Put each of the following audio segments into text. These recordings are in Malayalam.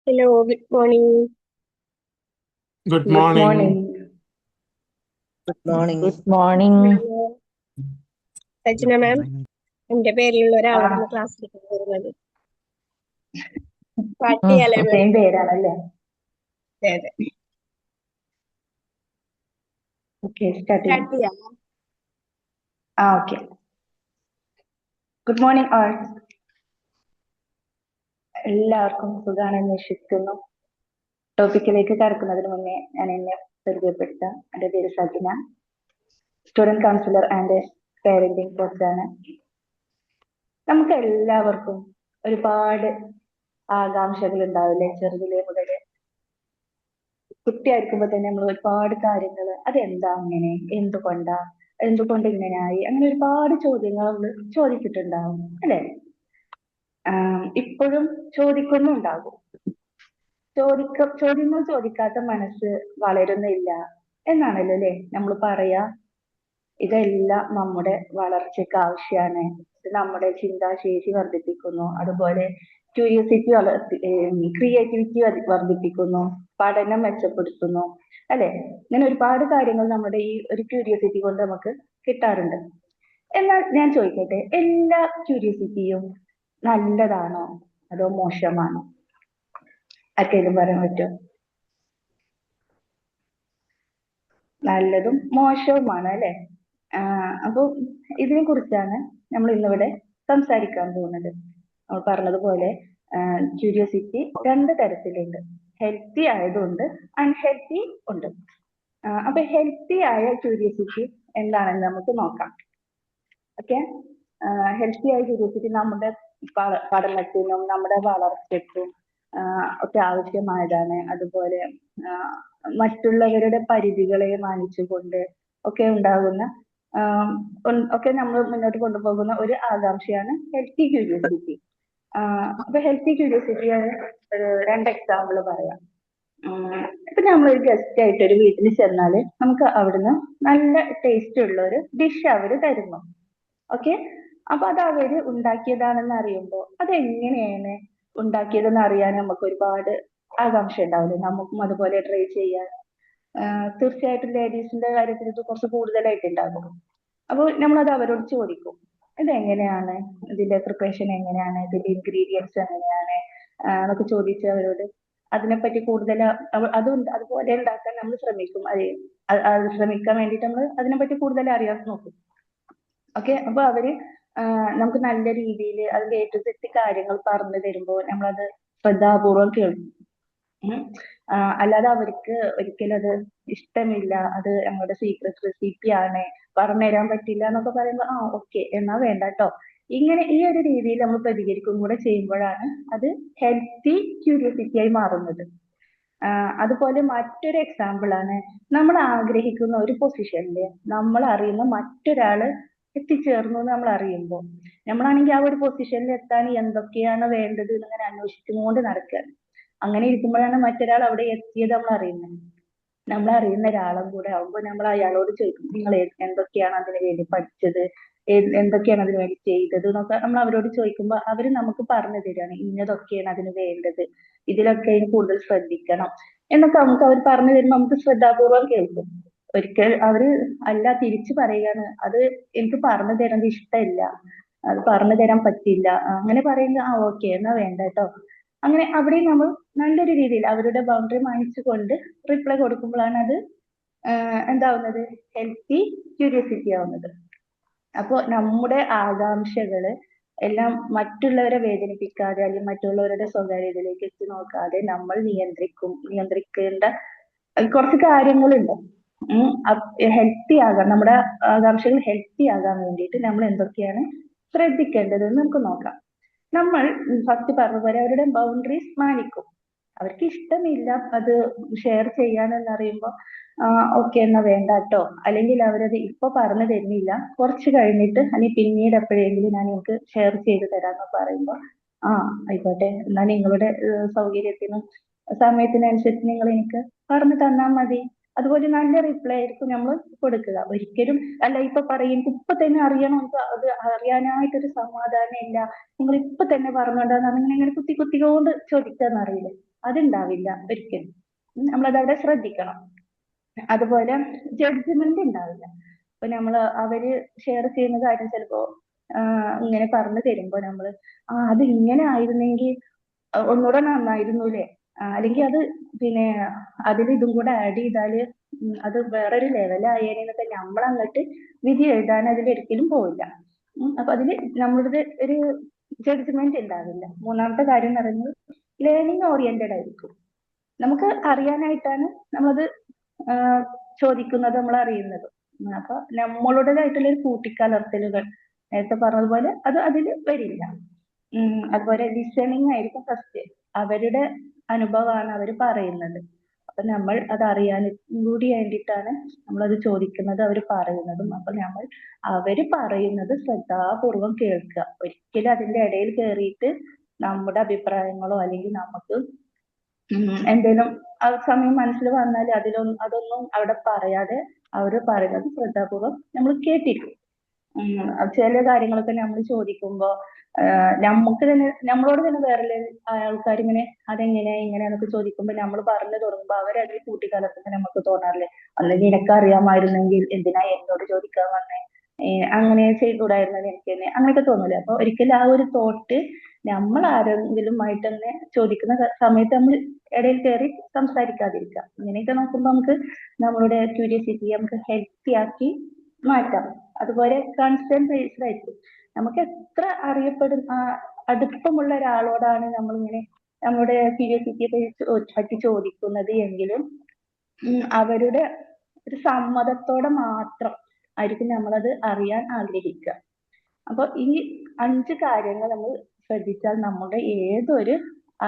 Hello, good morning. Good Good morning. morning. Good morning. Good morning. Sajna മാം, എന്റെ പേരിലുള്ള ഒരാളാണ് ആ ക്ലാസ്സിലേക്ക് വരുന്നത്. സ്റ്റാർട്ട് ചെയ്യാലേ മാം? സെയിം പേരാണല്ലേ? അതെ അതെ, ഓക്കെ സ്റ്റാർട്ട് ചെയ്യാം. സ്റ്റാർട്ട് ചെയ്യാം. ഓക്കെ. Good morning all. എല്ലാവർക്കും സുഖാണെന്ന് വിശ്വസിക്കുന്നു. ടോപ്പിക്കിലേക്ക് കടക്കുന്നതിന് മുന്നേ ഞാൻ എന്നെ പരിചയപ്പെടുത്താം. എൻ്റെ പേര് Sajna, student counsellor and parenting കോച്ചാണ്. നമുക്ക് എല്ലാവർക്കും ഒരുപാട് ആകാംക്ഷകൾ ഉണ്ടാവില്ലേ? ചെറുതിലെ മുതല് കുട്ടിയായിരിക്കുമ്പോ തന്നെ നമ്മൾ ഒരുപാട് കാര്യങ്ങൾ അതെന്താ അങ്ങനെ, എന്തുകൊണ്ട് ഇങ്ങനെയായി, അങ്ങനെ ഒരുപാട് ചോദ്യങ്ങൾ നമ്മൾ ചോദിച്ചിട്ടുണ്ടാവും അല്ലെ? ഇപ്പോഴും ചോദിക്കുന്നുണ്ടാകും. ചോദ്യങ്ങൾ ചോദിക്കാത്ത മനസ്സ് വളരുന്നില്ല എന്നാണല്ലോ അല്ലെ നമ്മൾ പറയാ. ഇതെല്ലാം നമ്മുടെ വളർച്ചയ്ക്ക് ആവശ്യമാണ്. ഇത് നമ്മുടെ ചിന്താശേഷി വർദ്ധിപ്പിക്കുന്നു, അതുപോലെ ക്രിയേറ്റിവിറ്റി വർദ്ധിപ്പിക്കുന്നു, പഠനം മെച്ചപ്പെടുത്തുന്നു അല്ലെ? ഇങ്ങനെ ഒരുപാട് കാര്യങ്ങൾ നമ്മുടെ ഈ ഒരു ക്യൂരിയോസിറ്റി കൊണ്ട് നമുക്ക് കിട്ടാറുണ്ട്. എന്നാൽ ഞാൻ ചോദിക്കട്ടെ, എല്ലാ ക്യൂരിയോസിറ്റിയും നല്ലതാണോ അതോ മോശമാണോ? ആർക്കെങ്കിലും പറയാൻ പറ്റുമോ? നല്ലതും മോശവുമാണ് അല്ലെ? അപ്പോൾ ഇതിനെ കുറിച്ചാണ് നമ്മൾ ഇന്നിവിടെ സംസാരിക്കാൻ പോകുന്നത്. നമ്മൾ പറഞ്ഞതുപോലെ ക്യൂരിയോസിറ്റി രണ്ട് തരത്തിലുണ്ട്. ഹെൽത്തി ആയതുണ്ട്, അൺഹെൽത്തി ഉണ്ട്. അപ്പൊ ഹെൽത്തി ആയ ക്യൂരിയോസിറ്റി എന്താണെന്ന് നമുക്ക് നോക്കാം. ഓക്കെ, ഹെൽത്തി ആയ ക്യൂരിയോസിറ്റി നമ്മുടെ പഠനത്തിനും നമ്മുടെ വളർച്ചയ്ക്കും ഒക്കെ ആവശ്യമായതാണ്. അതുപോലെ മറ്റുള്ളവരുടെ പരിധികളെ മാനിച്ചുകൊണ്ട് ഒക്കെ ഉണ്ടാകുന്ന ഒക്കെ നമ്മൾ മുന്നോട്ട് കൊണ്ടുപോകുന്ന ഒരു ആകാംക്ഷയാണ് ഹെൽത്തി ക്യൂരിയോസിറ്റി. അപ്പൊ ഹെൽത്തി ക്യൂരിയോസിറ്റിയാണ് രണ്ട് എക്സാമ്പിൾ പറയാം. ഇപ്പൊ നമ്മളൊരു ഗസ്റ്റ് ആയിട്ട് ഒരു വീട്ടിൽ ചെന്നാല് നമുക്ക് അവിടുന്ന് നല്ല ടേസ്റ്റ് ഉള്ള ഒരു ഡിഷ് അവര് തരുന്നു. ഓക്കെ, അപ്പൊ അത് അവര് ഉണ്ടാക്കിയതാണെന്ന് അറിയുമ്പോൾ അതെങ്ങനെയാണ് ഉണ്ടാക്കിയതെന്ന് അറിയാൻ നമുക്ക് ഒരുപാട് ആകാംക്ഷ ഉണ്ടാവില്ലേ? നമുക്കും അതുപോലെ ട്രൈ ചെയ്യാൻ. തീർച്ചയായിട്ടും ലേഡീസിന്റെ കാര്യത്തിൽ ഇത് കുറച്ച് കൂടുതലായിട്ട് ഉണ്ടാകും. അപ്പോൾ നമ്മളത് അവരോട് ചോദിക്കും, ഇതെങ്ങനെയാണ്, ഇതിന്റെ പ്രിപ്പറേഷൻ എങ്ങനെയാണ്, ഇതിന്റെ ഇൻഗ്രീഡിയൻസ് എങ്ങനെയാണ് എന്നൊക്കെ ചോദിച്ച് അവരോട് അതിനെപ്പറ്റി കൂടുതൽ അതുപോലെ ഉണ്ടാക്കാൻ നമ്മൾ ശ്രമിക്കും. അത് ശ്രമിക്കാൻ വേണ്ടിയിട്ട് നമ്മൾ അതിനെപ്പറ്റി കൂടുതൽ അറിയാൻ നോക്കും. ഓക്കെ, അപ്പൊ അവര് നമുക്ക് നല്ല രീതിയിൽ അതിന്റെ A to Z കാര്യങ്ങൾ പറഞ്ഞു തരുമ്പോൾ നമ്മളത് ശ്രദ്ധാപൂർവം കേൾക്കും. അല്ലാതെ അവർക്ക് ഒരിക്കലും അത് ഇഷ്ടമില്ല, അത് ഞങ്ങളുടെ സീക്രട്ട് റെസിപ്പി ആണ്, പറഞ്ഞുതരാൻ പറ്റില്ല എന്നൊക്കെ പറയുമ്പോൾ ഓക്കെ എന്നാ വേണ്ട ട്ടോ, ഇങ്ങനെ ഈ ഒരു രീതിയിൽ നമ്മൾ പ്രതികരിക്കും കൂടെ ചെയ്യുമ്പോഴാണ് അത് ഹെൽത്തി ക്യൂരിയോസിറ്റി ആയി മാറുന്നത്. അതുപോലെ മറ്റൊരു എക്സാമ്പിൾ ആണ്, നമ്മൾ ആഗ്രഹിക്കുന്ന ഒരു പൊസിഷനില് നമ്മൾ അറിയുന്ന മറ്റൊരാള് എത്തിച്ചേർന്നു എന്ന് നമ്മൾ അറിയുമ്പോൾ നമ്മളാണെങ്കിൽ ആ ഒരു പൊസിഷനിൽ എത്താൻ എന്തൊക്കെയാണ് വേണ്ടത് എന്നിങ്ങനെ അന്വേഷിച്ചുകൊണ്ട് നടക്കുകയാണ്. അങ്ങനെ ഇരിക്കുമ്പോഴാണ് മറ്റൊരാൾ അവിടെ എത്തിയത് നമ്മൾ അറിയുന്നത്. നമ്മൾ അറിയുന്ന ഒരാളും കൂടെ ആവുമ്പോൾ നമ്മൾ അയാളോട് ചോദിക്കും, നിങ്ങൾ എന്തൊക്കെയാണ് അതിനു വേണ്ടി പഠിച്ചത്, എന്തൊക്കെയാണ് അതിനു വേണ്ടി ചെയ്തത് എന്നൊക്കെ നമ്മൾ അവരോട് ചോദിക്കുമ്പോൾ അവര് നമുക്ക് പറഞ്ഞു തരികയാണ്, ഇന്നതൊക്കെയാണ് അതിന് വേണ്ടത്, ഇതിലൊക്കെ അതിന് കൂടുതൽ ശ്രദ്ധിക്കണം എന്നൊക്കെ നമുക്ക് അവർ പറഞ്ഞു തരുമ്പോൾ നമുക്ക് ശ്രദ്ധാപൂർവം കേൾക്കും. ഒരിക്കൽ അവര് അല്ല തിരിച്ചു പറയുകയാണ്, അത് എനിക്ക് പറഞ്ഞു തരുന്നത് ഇഷ്ടമില്ല, അത് പറഞ്ഞു തരാൻ പറ്റില്ല, അങ്ങനെ പറയുന്നത് ഓക്കെ എന്നാ വേണ്ട കേട്ടോ. അങ്ങനെ അവിടെ നമ്മൾ നല്ലൊരു രീതിയിൽ അവരുടെ ബൗണ്ടറി മാനിച്ചുകൊണ്ട് റിപ്ലൈ കൊടുക്കുമ്പോഴാണ് അത് എന്താവുന്നത്, ഹെൽത്തി ക്യൂരിയോസിറ്റി ആവുന്നത്. അപ്പോൾ നമ്മുടെ ആകാംക്ഷകള് എല്ലാം മറ്റുള്ളവരെ വേദനിപ്പിക്കാതെ അല്ലെങ്കിൽ മറ്റുള്ളവരുടെ സ്വകാര്യതയിലേക്ക് എത്തി നോക്കാതെ നമ്മൾ നിയന്ത്രിക്കേണ്ട കുറച്ച് കാര്യങ്ങളുണ്ട്. ഹെൽത്തി ആകാൻ, നമ്മുടെ ആകാംക്ഷകൾ ഹെൽത്തി ആകാൻ വേണ്ടിയിട്ട് നമ്മൾ എന്തൊക്കെയാണ് ശ്രദ്ധിക്കേണ്ടതെന്ന് നമുക്ക് നോക്കാം. നമ്മൾ ഫസ്റ്റ് പറഞ്ഞ പോലെ അവരുടെ ബൗണ്ടറീസ് മാനിക്കും. അവർക്ക് ഇഷ്ടമില്ല അത് ഷെയർ ചെയ്യാനെന്നറിയുമ്പോൾ ഓക്കെ എന്നാ വേണ്ട ട്ടോ, അല്ലെങ്കിൽ അവരത് ഇപ്പൊ പറഞ്ഞു തരുന്നില്ല, കുറച്ച് കഴിഞ്ഞിട്ട് അല്ലെങ്കിൽ പിന്നീട് എപ്പോഴെങ്കിലും ഞാൻ നിങ്ങൾക്ക് ഷെയർ ചെയ്ത് തരാമെന്ന് പറയുമ്പോൾ ആയിക്കോട്ടെ, എന്നാ നിങ്ങളുടെ സൗകര്യത്തിനും സമയത്തിനനുസരിച്ച് നിങ്ങൾ എനിക്ക് പറഞ്ഞു തന്നാൽ മതി. അതുപോലെ നല്ല റിപ്ലൈ ആയിരിക്കും നമ്മൾ കൊടുക്കുക. ഒരിക്കലും അല്ല ഇപ്പൊ പറയും എനിക്ക് ഇപ്പൊ തന്നെ അറിയണം, അത് അറിയാനായിട്ടൊരു സമാധാനം ഇല്ല, നിങ്ങൾ ഇപ്പൊ തന്നെ പറഞ്ഞോണ്ടാന്ന് ഇങ്ങനെ കുത്തിക്കൊണ്ട് ചോദിക്കാന്നറിയില്ലേ? അതുണ്ടാവില്ല ഒരിക്കലും. നമ്മളത് അവിടെ ശ്രദ്ധിക്കണം. അതുപോലെ ജഡ്ജ്മെന്റ് ഉണ്ടാവില്ല. ഇപ്പൊ അവര് ഷെയർ ചെയ്യുന്ന കാര്യം ചിലപ്പോ ഇങ്ങനെ പറഞ്ഞു തരുമ്പോ നമ്മള് അത് ഇങ്ങനെ ആയിരുന്നെങ്കിൽ ഒന്നുകൂടെ നന്നായിരുന്നുല്ലേ, അല്ലെങ്കിൽ അത് പിന്നെ അതിൽ ഇതും കൂടെ ആഡ് ചെയ്താല് അത് വേറൊരു ലെവലായേനൊക്കെ നമ്മൾ അങ്ങോട്ട് വിധി എഴുതാൻ അതിലൊരിക്കലും പോവില്ല. അപ്പൊ അതില് നമ്മളുടെ ഒരു ജഡ്ജ്മെന്റ് ഉണ്ടാവില്ല. മൂന്നാമത്തെ കാര്യം എന്ന് പറയുന്നത് ലേണിംഗ് ഓറിയന്റഡ് ആയിരിക്കും. നമുക്ക് അറിയാനായിട്ടാണ് നമ്മളത് ചോദിക്കുന്നത്, നമ്മൾ അറിയുന്നത്. അപ്പൊ നമ്മളുടേതായിട്ടുള്ള ഒരു കൂട്ടിക്കലർത്തലുകൾ നേരത്തെ പറഞ്ഞതുപോലെ അത് അതിൽ വരില്ല. അതുപോലെ ലിസണിങ് ആയിരിക്കും ഫസ്റ്റ്. അവരുടെ അനുഭവമാണ് അവർ പറയുന്നത്. അപ്പൊ നമ്മൾ അത് അറിയാനും കൂടി വേണ്ടിയിട്ടാണ് നമ്മളത് ചോദിക്കുന്നത്, അവർ പറയുന്നതും. അപ്പൊ നമ്മൾ അവര് പറയുന്നത് ശ്രദ്ധാപൂർവം കേൾക്കുക. ഒരിക്കലും അതിന്റെ ഇടയിൽ കയറിയിട്ട് നമ്മുടെ അഭിപ്രായങ്ങളോ അല്ലെങ്കിൽ നമുക്ക് എന്തേലും ആ സമയം മനസ്സിൽ വന്നാൽ അതൊന്നും അവിടെ പറയാതെ അവര് പറയുന്നത് ശ്രദ്ധാപൂർവം നമ്മൾ കേട്ടിരിക്കും. ചില കാര്യങ്ങളൊക്കെ നമ്മൾ ചോദിക്കുമ്പോ നമുക്ക് തന്നെ നമ്മളോട് തന്നെ വേറെ ആൾക്കാർ ഇങ്ങനെ അതെങ്ങനെ ഇങ്ങനെയാന്നൊക്കെ ചോദിക്കുമ്പോ നമ്മൾ പറഞ്ഞു തുടങ്ങുമ്പോ അവരതിൽ കൂട്ടിക്കലർത്തുമ്പോ നമുക്ക് തോന്നാറില്ലേ, അല്ലെങ്കിൽ നിനക്ക് അറിയാമായിരുന്നെങ്കിൽ എന്തിനാ എന്നോട് ചോദിക്കാൻ വന്നേ, അങ്ങനെ ചെയ്തുകൂടായിരുന്നത് എനിക്ക് തന്നെ, അങ്ങനെയൊക്കെ തോന്നൂലേ. അപ്പൊ ഒരിക്കലും ആ ഒരു തോട്ട് നമ്മൾ ആരെങ്കിലും ആയിട്ട് തന്നെ ചോദിക്കുന്ന സമയത്ത് നമ്മൾ ഇടയിൽ കയറി സംസാരിക്കാതിരിക്കുക. ഇങ്ങനെയൊക്കെ നോക്കുമ്പോ നമുക്ക് നമ്മളുടെ ക്യൂരിയോസിറ്റി നമുക്ക് ഹെൽത്തി ആക്കി മാറ്റാം. അതുപോലെ കൺസേൺ ബേസ്ഡ് ആയിരിക്കും. നമുക്ക് എത്ര അറിയപ്പെടുന്ന അടുപ്പമുള്ള ഒരാളോടാണ് നമ്മളിങ്ങനെ നമ്മുടെ ക്യൂരിയോസിറ്റിയെ പറ്റി ചോദിക്കുന്നത് എങ്കിലും അവരുടെ ഒരു സമ്മതത്തോടെ മാത്രം ആയിരിക്കും നമ്മളത് അറിയാൻ ആഗ്രഹിക്കുക. അപ്പൊ ഈ 5 കാര്യങ്ങൾ നമ്മൾ ശ്രദ്ധിച്ചാൽ നമ്മുടെ ഏതൊരു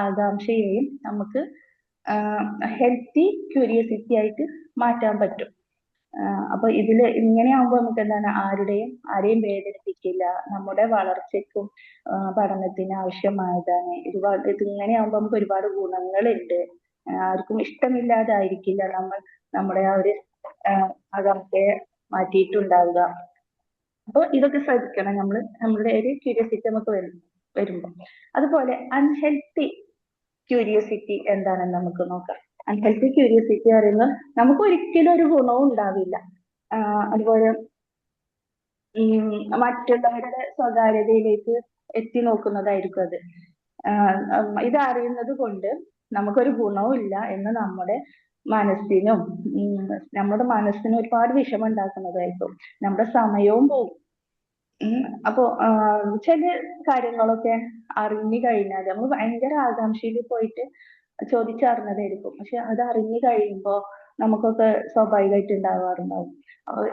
ആകാംക്ഷയെയും നമുക്ക് ഹെൽത്തി ക്യൂരിയോസിറ്റി ആയിട്ട് മാറ്റാൻ പറ്റും. അപ്പൊ ഇതില് ഇങ്ങനെയാകുമ്പോൾ നമുക്ക് എന്താണ്, ആരെയും വേദനിപ്പിക്കില്ല, നമ്മുടെ വളർച്ചയ്ക്കും പഠനത്തിന് ആവശ്യമായതാണ്. ഇതിങ്ങനെയാകുമ്പോൾ നമുക്ക് ഒരുപാട് ഗുണങ്ങളുണ്ട്. ആർക്കും ഇഷ്ടമില്ലാതായിരിക്കില്ല നമ്മൾ നമ്മുടെ ആ ഒരു ആകാംക്ഷയെ മാറ്റിയിട്ടുണ്ടാവുക. അപ്പൊ ഇതൊക്കെ ശ്രദ്ധിക്കണം നമ്മൾ, നമ്മളുടെ ഒരു ക്യൂരിയോസിറ്റി നമുക്ക് വരുമ്പോ. അതുപോലെ അൺഹെൽത്തി ക്യൂരിയോസിറ്റി എന്താണെന്ന് നമുക്ക് നോക്കാം. അൺഹെൽത്തി ക്യൂരിയോസിറ്റി പറയുന്നത് നമുക്ക് ഒരിക്കലും ഒരു ഗുണവും ഉണ്ടാവില്ല. അതുപോലെ മറ്റുള്ളവരുടെ സ്വകാര്യതയിലേക്ക് എത്തി നോക്കുന്നതായിരിക്കും അത്. ഇത് അറിയുന്നത് കൊണ്ട് നമുക്കൊരു ഗുണവും ഇല്ല എന്ന് നമ്മുടെ മനസ്സിനും ഒരുപാട് വിഷമം ഉണ്ടാക്കുന്നതായിരിക്കും. നമ്മുടെ സമയവും പോകും. അപ്പോ ചില കാര്യങ്ങളൊക്കെ അറിഞ്ഞു കഴിഞ്ഞാൽ നമ്മൾ ഭയങ്കര ആകാംക്ഷയിൽ പോയിട്ട് ചോദിച്ചറിഞ്ഞതായിരിക്കും. പക്ഷെ അത് അറിഞ്ഞു കഴിയുമ്പോ നമുക്കൊക്കെ സ്വാഭാവികമായിട്ട് ഉണ്ടാവാറുണ്ടാവും,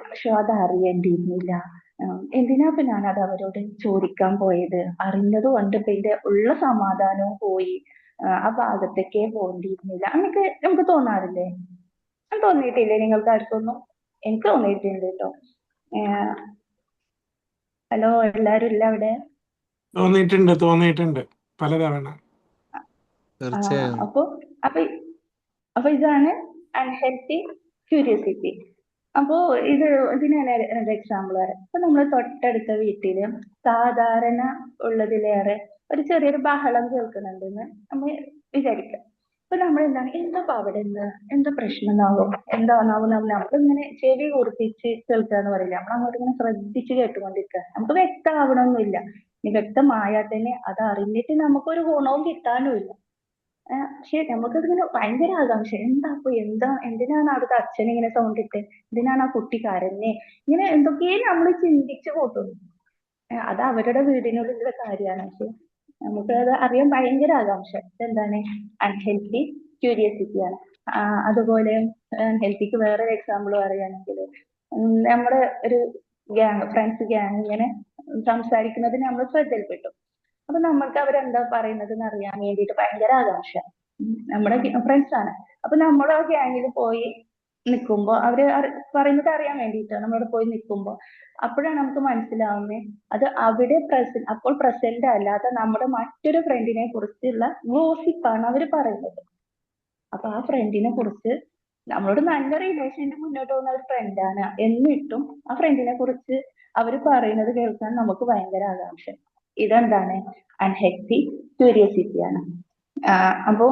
പക്ഷെ അത് അറിയേണ്ടിയിരുന്നില്ല, എന്തിനാ ഇപ്പൊ ഞാൻ അത് അവരോട് ചോദിക്കാൻ പോയത്, അറിഞ്ഞത് കൊണ്ട് ഇപ്പൊ ഇതിന്റെ ഉള്ള സമാധാനവും പോയി, ആ ഭാഗത്തേക്കേ പോകേണ്ടിയിരുന്നില്ല, അങ്ങനെയൊക്കെ നമുക്ക് തോന്നാറില്ലേ? തോന്നിയിട്ടില്ലേ നിങ്ങൾക്ക് ആർക്കൊന്നും? എനിക്ക് തോന്നിയിട്ടുണ്ട് കേട്ടോ. ഹലോ, എല്ലാരും ഇല്ല അവിടെ? തോന്നിയിട്ടുണ്ട് പലതവണ. അപ്പൊ അപ്പൊ ഇതാണ് അൺഹെൽത്തി ക്യൂരിയോസിറ്റി. അപ്പോ ഇതിനാണ് രണ്ട് എക്സാമ്പിൾ പറയാം. ഇപ്പൊ നമ്മൾ തൊട്ടടുത്ത വീട്ടില് സാധാരണ ഉള്ളതിലേറെ ഒരു ചെറിയൊരു ബഹളം കേൾക്കുന്നുണ്ടെന്ന് നമ്മൾ വിചാരിക്കാം. അപ്പൊ നമ്മൾ എന്താ അവിടെ എന്താ പ്രശ്നം എന്താണാവും നമ്മളിങ്ങനെ ചെവി കൂർപ്പിച്ച് കേൾക്കുക എന്ന് പറയില്ല, നമ്മൾ അങ്ങോട്ട് ഇങ്ങനെ ശ്രദ്ധിച്ച് കേട്ടുകൊണ്ടിരിക്കുക. നമുക്ക് വ്യക്തമാവണമൊന്നുമില്ല. ഇനി വ്യക്തമായാൽ തന്നെ അത് അറിഞ്ഞിട്ട് നമുക്കൊരു ഗുണവും കിട്ടാനും ഇല്ല. പക്ഷെ നമുക്കതിങ്ങനെ ഭയങ്കര ആകാംക്ഷ, എന്തിനാണ് അവിടുത്തെ അച്ഛൻ ഇങ്ങനെ സൗണ്ട് ഇട്ട്, എന്തിനാണ് ആ കുട്ടി കരഞ്ഞേ, ഇങ്ങനെ എന്തൊക്കെയോ നമ്മൾ ചിന്തിച്ചു കൂട്ടുന്നു. അത് അവരുടെ വീടിനുള്ളിലുള്ള കാര്യമാണ്. പക്ഷെ നമുക്ക് അത് അറിയാൻ ഭയങ്കര ആകാംക്ഷ. ഇതെന്താണ്? അൺഹെൽത്തി ക്യൂരിയോസിറ്റിയാണ്. അതുപോലെ അൺഹെൽത്തിക്ക് വേറൊരു എക്സാമ്പിൾ പറയുകയാണെങ്കിൽ, നമ്മുടെ ഒരു ഫ്രണ്ട്സ് ഗ്യാങ് ഇങ്ങനെ സംസാരിക്കുന്നത് നമ്മൾ ശ്രദ്ധയിൽപ്പെട്ടു. അപ്പൊ നമ്മൾക്ക് അവരെന്താ പറയുന്നത് എന്ന് അറിയാൻ വേണ്ടിയിട്ട് ഭയങ്കര ആകാംക്ഷ. നമ്മുടെ ഫ്രണ്ട്സ് ആണ്. അപ്പൊ നമ്മൾ ആ ഗ്യാങ്ങിൽ പോയി നിൽക്കുമ്പോ അവര് പറയുന്നത് അറിയാൻ വേണ്ടിയിട്ട് നമ്മളവിടെ പോയി നിൽക്കുമ്പോ അപ്പോഴാണ് നമുക്ക് മനസ്സിലാവുന്നത് അത് അവിടെ അപ്പോൾ പ്രസന്റ് അല്ലാതെ നമ്മുടെ മറ്റൊരു ഫ്രണ്ടിനെ കുറിച്ചുള്ള ഗോസിപ്പാണ് അവര് പറയുന്നത്. അപ്പൊ ആ ഫ്രണ്ടിനെ കുറിച്ച് നമ്മളോട് നല്ല റിലേഷനിൽ മുന്നോട്ട് പോകുന്ന ഒരു ഫ്രണ്ടാണ്, എന്നിട്ടും ആ ഫ്രണ്ടിനെ കുറിച്ച് അവര് പറയുന്നത് കേൾക്കാൻ നമുക്ക് ഭയങ്കര ആകാംക്ഷ. ഇതെന്താണ്? അൺഹെൽത്തി ക്യൂരിയോസിറ്റിയാണ്. അപ്പോ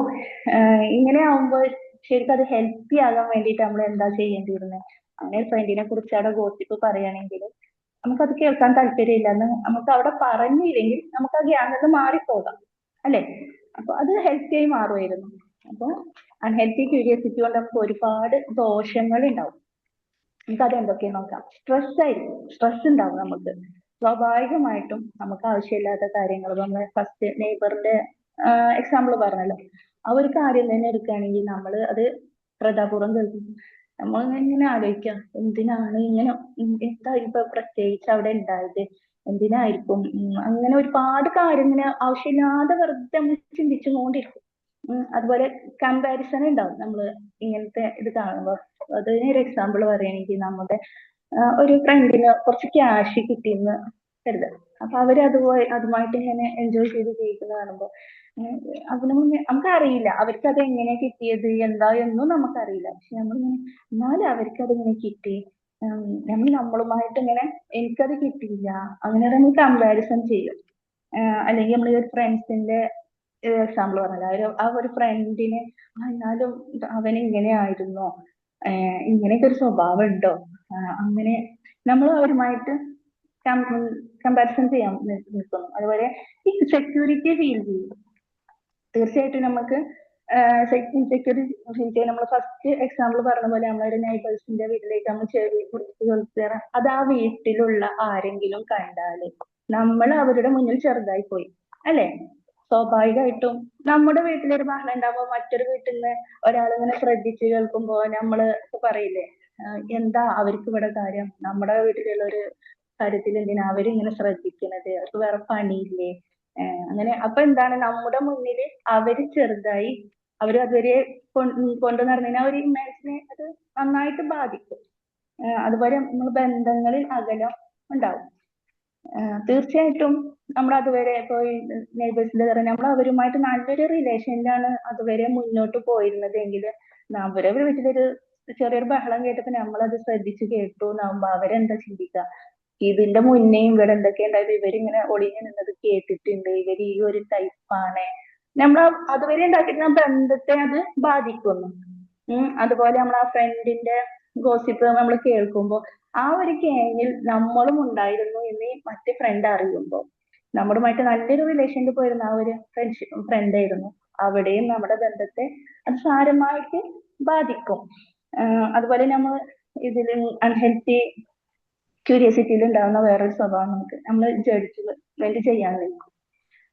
ഇങ്ങനെ ആവുമ്പോൾ ശരിക്കും അത് ഹെൽത്തി ആകാൻ വേണ്ടിയിട്ട് നമ്മൾ എന്താ ചെയ്യേണ്ടിയിരുന്നത്? അങ്ങനെ ഫ്രണ്ടിനെ കുറിച്ച് അവിടെ ഗോസിപ്പ് പറയുകയാണെങ്കിൽ നമുക്കത് കേൾക്കാൻ താല്പര്യമില്ല എന്ന് നമുക്ക് അവിടെ പറഞ്ഞില്ലെങ്കിൽ നമുക്ക് ആ ഗ്യാങ്ങിൽ മാറിപ്പോകാം, അല്ലെ? അപ്പൊ അത് ഹെൽത്തി ആയി മാറുമായിരുന്നു. അപ്പൊ അൺഹെൽത്തി ക്യൂരിയോസിറ്റി കൊണ്ട് നമുക്ക് ഒരുപാട് ദോഷങ്ങൾ ഉണ്ടാവും. നമുക്ക് അത് എന്തൊക്കെയാ നോക്കാം. സ്ട്രെസ് ആയിരിക്കും, സ്ട്രെസ് ഉണ്ടാവും നമുക്ക്. സ്വാഭാവികമായിട്ടും നമുക്ക് ആവശ്യമില്ലാത്ത കാര്യങ്ങൾ, നമ്മൾ ഫസ്റ്റ് നെയ്ബറിന്റെ എക്സാമ്പിൾ പറഞ്ഞല്ലോ, ആ ഒരു കാര്യം തന്നെ എടുക്കുകയാണെങ്കിൽ നമ്മൾ അത് ശ്രദ്ധാപൂർവം കേൾക്കും. നമ്മൾ ഇങ്ങനെ ആലോചിക്കാം, എന്തിനാണ് ഇങ്ങനെ, എന്താ ഇപ്പൊ പ്രത്യേകിച്ച് അവിടെ ഉണ്ടായത്, എന്തിനായിരിക്കും, അങ്ങനെ ഒരുപാട് കാര്യം ഇങ്ങനെ ആവശ്യമില്ലാതെ വെറുതെ നമ്മൾ ചിന്തിച്ചുകൊണ്ടിരിക്കും. അതുപോലെ കമ്പാരിസൺ ഉണ്ടാവും നമ്മൾ ഇങ്ങനത്തെ ഇത് കാണുമ്പോൾ. അതിനൊരു എക്സാമ്പിൾ പറയുകയാണെങ്കിൽ, നമ്മുടെ ഒരു ഫ്രണ്ടിന് കുറച്ച് ക്യാഷ് കിട്ടിയെന്ന് കരുതാം. അപ്പൊ അവര് അതുമായിട്ട് ഇങ്ങനെ എൻജോയ് ചെയ്ത് ജീവിക്കുന്ന കാണുമ്പോൾ അതിന് മുന്നേ നമുക്കറിയില്ല അവർക്ക് അത് എങ്ങനെ കിട്ടിയത് എന്താ എന്നും നമുക്കറിയില്ല. പക്ഷെ നമ്മളിങ്ങനെ, എന്നാലും അവർക്ക് അതിങ്ങനെ കിട്ടി, നമ്മളുമായിട്ട് ഇങ്ങനെ എനിക്കത് കിട്ടിയില്ല, അങ്ങനെ നമ്മൾ കമ്പാരിസൺ ചെയ്യും. അല്ലെങ്കിൽ നമ്മൾ ഒരു ഫ്രണ്ട്സിന്റെ എക്സാമ്പിൾ പറഞ്ഞല്ലോ, ആ ഒരു ഫ്രണ്ടിന് എന്നാലും അവൻ ഇങ്ങനെ ആയിരുന്നോ, ഇങ്ങനെയൊക്കെ ഒരു സ്വഭാവം ഉണ്ടോ, അങ്ങനെ നമ്മൾ അവരുമായിട്ട് കമ്പാരിസൺ ചെയ്യാൻ നിൽക്കുന്നു. അതുപോലെ ഈ സെക്യൂരിറ്റി ഫീൽ ചെയ്യും. തീർച്ചയായിട്ടും നമുക്ക് ഇൻസെക്യൂരിറ്റി ഫീൽ ചെയ്യാൻ നമ്മൾ ഫസ്റ്റ് എക്സാമ്പിൾ പറഞ്ഞ പോലെ നമ്മളൊരു നൈബേഴ്സിന്റെ വീട്ടിലേക്ക് നമ്മൾ ചെറിയ കുറിച്ച് കളിച്ചാൽ അത് ആ വീട്ടിലുള്ള ആരെങ്കിലും കണ്ടാല് നമ്മൾ അവരുടെ മുന്നിൽ ചെറുതായി പോയി, അല്ലെ? സ്വാഭാവികമായിട്ടും നമ്മുടെ വീട്ടിലൊരു ബഹളം ഉണ്ടാകുമ്പോൾ മറ്റൊരു വീട്ടിൽ നിന്ന് ഒരാളിങ്ങനെ ശ്രദ്ധിച്ച് കേൾക്കുമ്പോ നമ്മള് പറയില്ലേ, എന്താ അവർക്ക് ഇവിടെ കാര്യം, നമ്മുടെ വീട്ടിലുള്ള ഒരു കാര്യത്തിൽ എന്തിനാ അവരിങ്ങനെ ശ്രദ്ധിക്കുന്നത്, അവർക്ക് വേറെ പണിയില്ലേ? അങ്ങനെ അപ്പൊ എന്താണ്, നമ്മുടെ മുന്നിൽ അവര് ചെറുതായി, അവര് അതുവരെ കൊണ്ടു നടന്നതിന് ഒരു ഇമേജിനെ അത് നന്നായിട്ട് ബാധിക്കും. അതുപോലെ നമ്മൾ ബന്ധങ്ങളിൽ അകലം ഉണ്ടാവും. തീർച്ചയായിട്ടും നമ്മൾ അതുവരെ ഇപ്പൊ നെയ്ബേഴ്സിന്റെ കാര്യം നമ്മൾ അവരുമായിട്ട് നല്ലൊരു റിലേഷനിലാണ് അതുവരെ മുന്നോട്ട് പോയിരുന്നത് എങ്കിൽ അവരെ വീട്ടിലൊരു ചെറിയൊരു ബഹളം കേട്ടപ്പോ നമ്മളത് ശ്രദ്ധിച്ച് കേട്ടു എന്നാകുമ്പോ അവരെന്താ ചിന്തിക്കുക, ഇതിന്റെ മുന്നേയും ഇവിടെ എന്തൊക്കെ ഉണ്ടായത്, ഇവരിങ്ങനെ ഒളിഞ്ഞു നിന്നത് കേട്ടിട്ടുണ്ട്, ഇവര് ഈ ഒരു ടൈപ്പാണ്, നമ്മൾ അതുവരെ ഉണ്ടാക്കിയിരുന്ന ബന്ധത്തെ അത് ബാധിക്കുന്നു. അതുപോലെ നമ്മൾ ആ ഫ്രണ്ടിന്റെ ഗോസിപ്പ് നമ്മൾ കേൾക്കുമ്പോ ആ ഒരു കേങ്ങിൽ നമ്മളും ഉണ്ടായിരുന്നു എന്ന് മറ്റേ ഫ്രണ്ട് അറിയുമ്പോൾ, നമ്മുടെമായിട്ട് നല്ലൊരു റിലേഷനിൽ പോയിരുന്ന ആ ഒരു ഫ്രണ്ട് ആയിരുന്നു, അവിടെയും നമ്മുടെ ബന്ധത്തെ അത് സാരമായിട്ട് ബാധിക്കും. അതുപോലെ നമ്മൾ ഇതിൽ അൺഹെൽത്തി ക്യൂരിയോസിറ്റിയിൽ ഉണ്ടാകുന്ന വേറൊരു സ്വഭാവം, നമ്മൾ ജഡ്ജ്മെന്റ് ചെയ്യാൻ നിൽക്കും.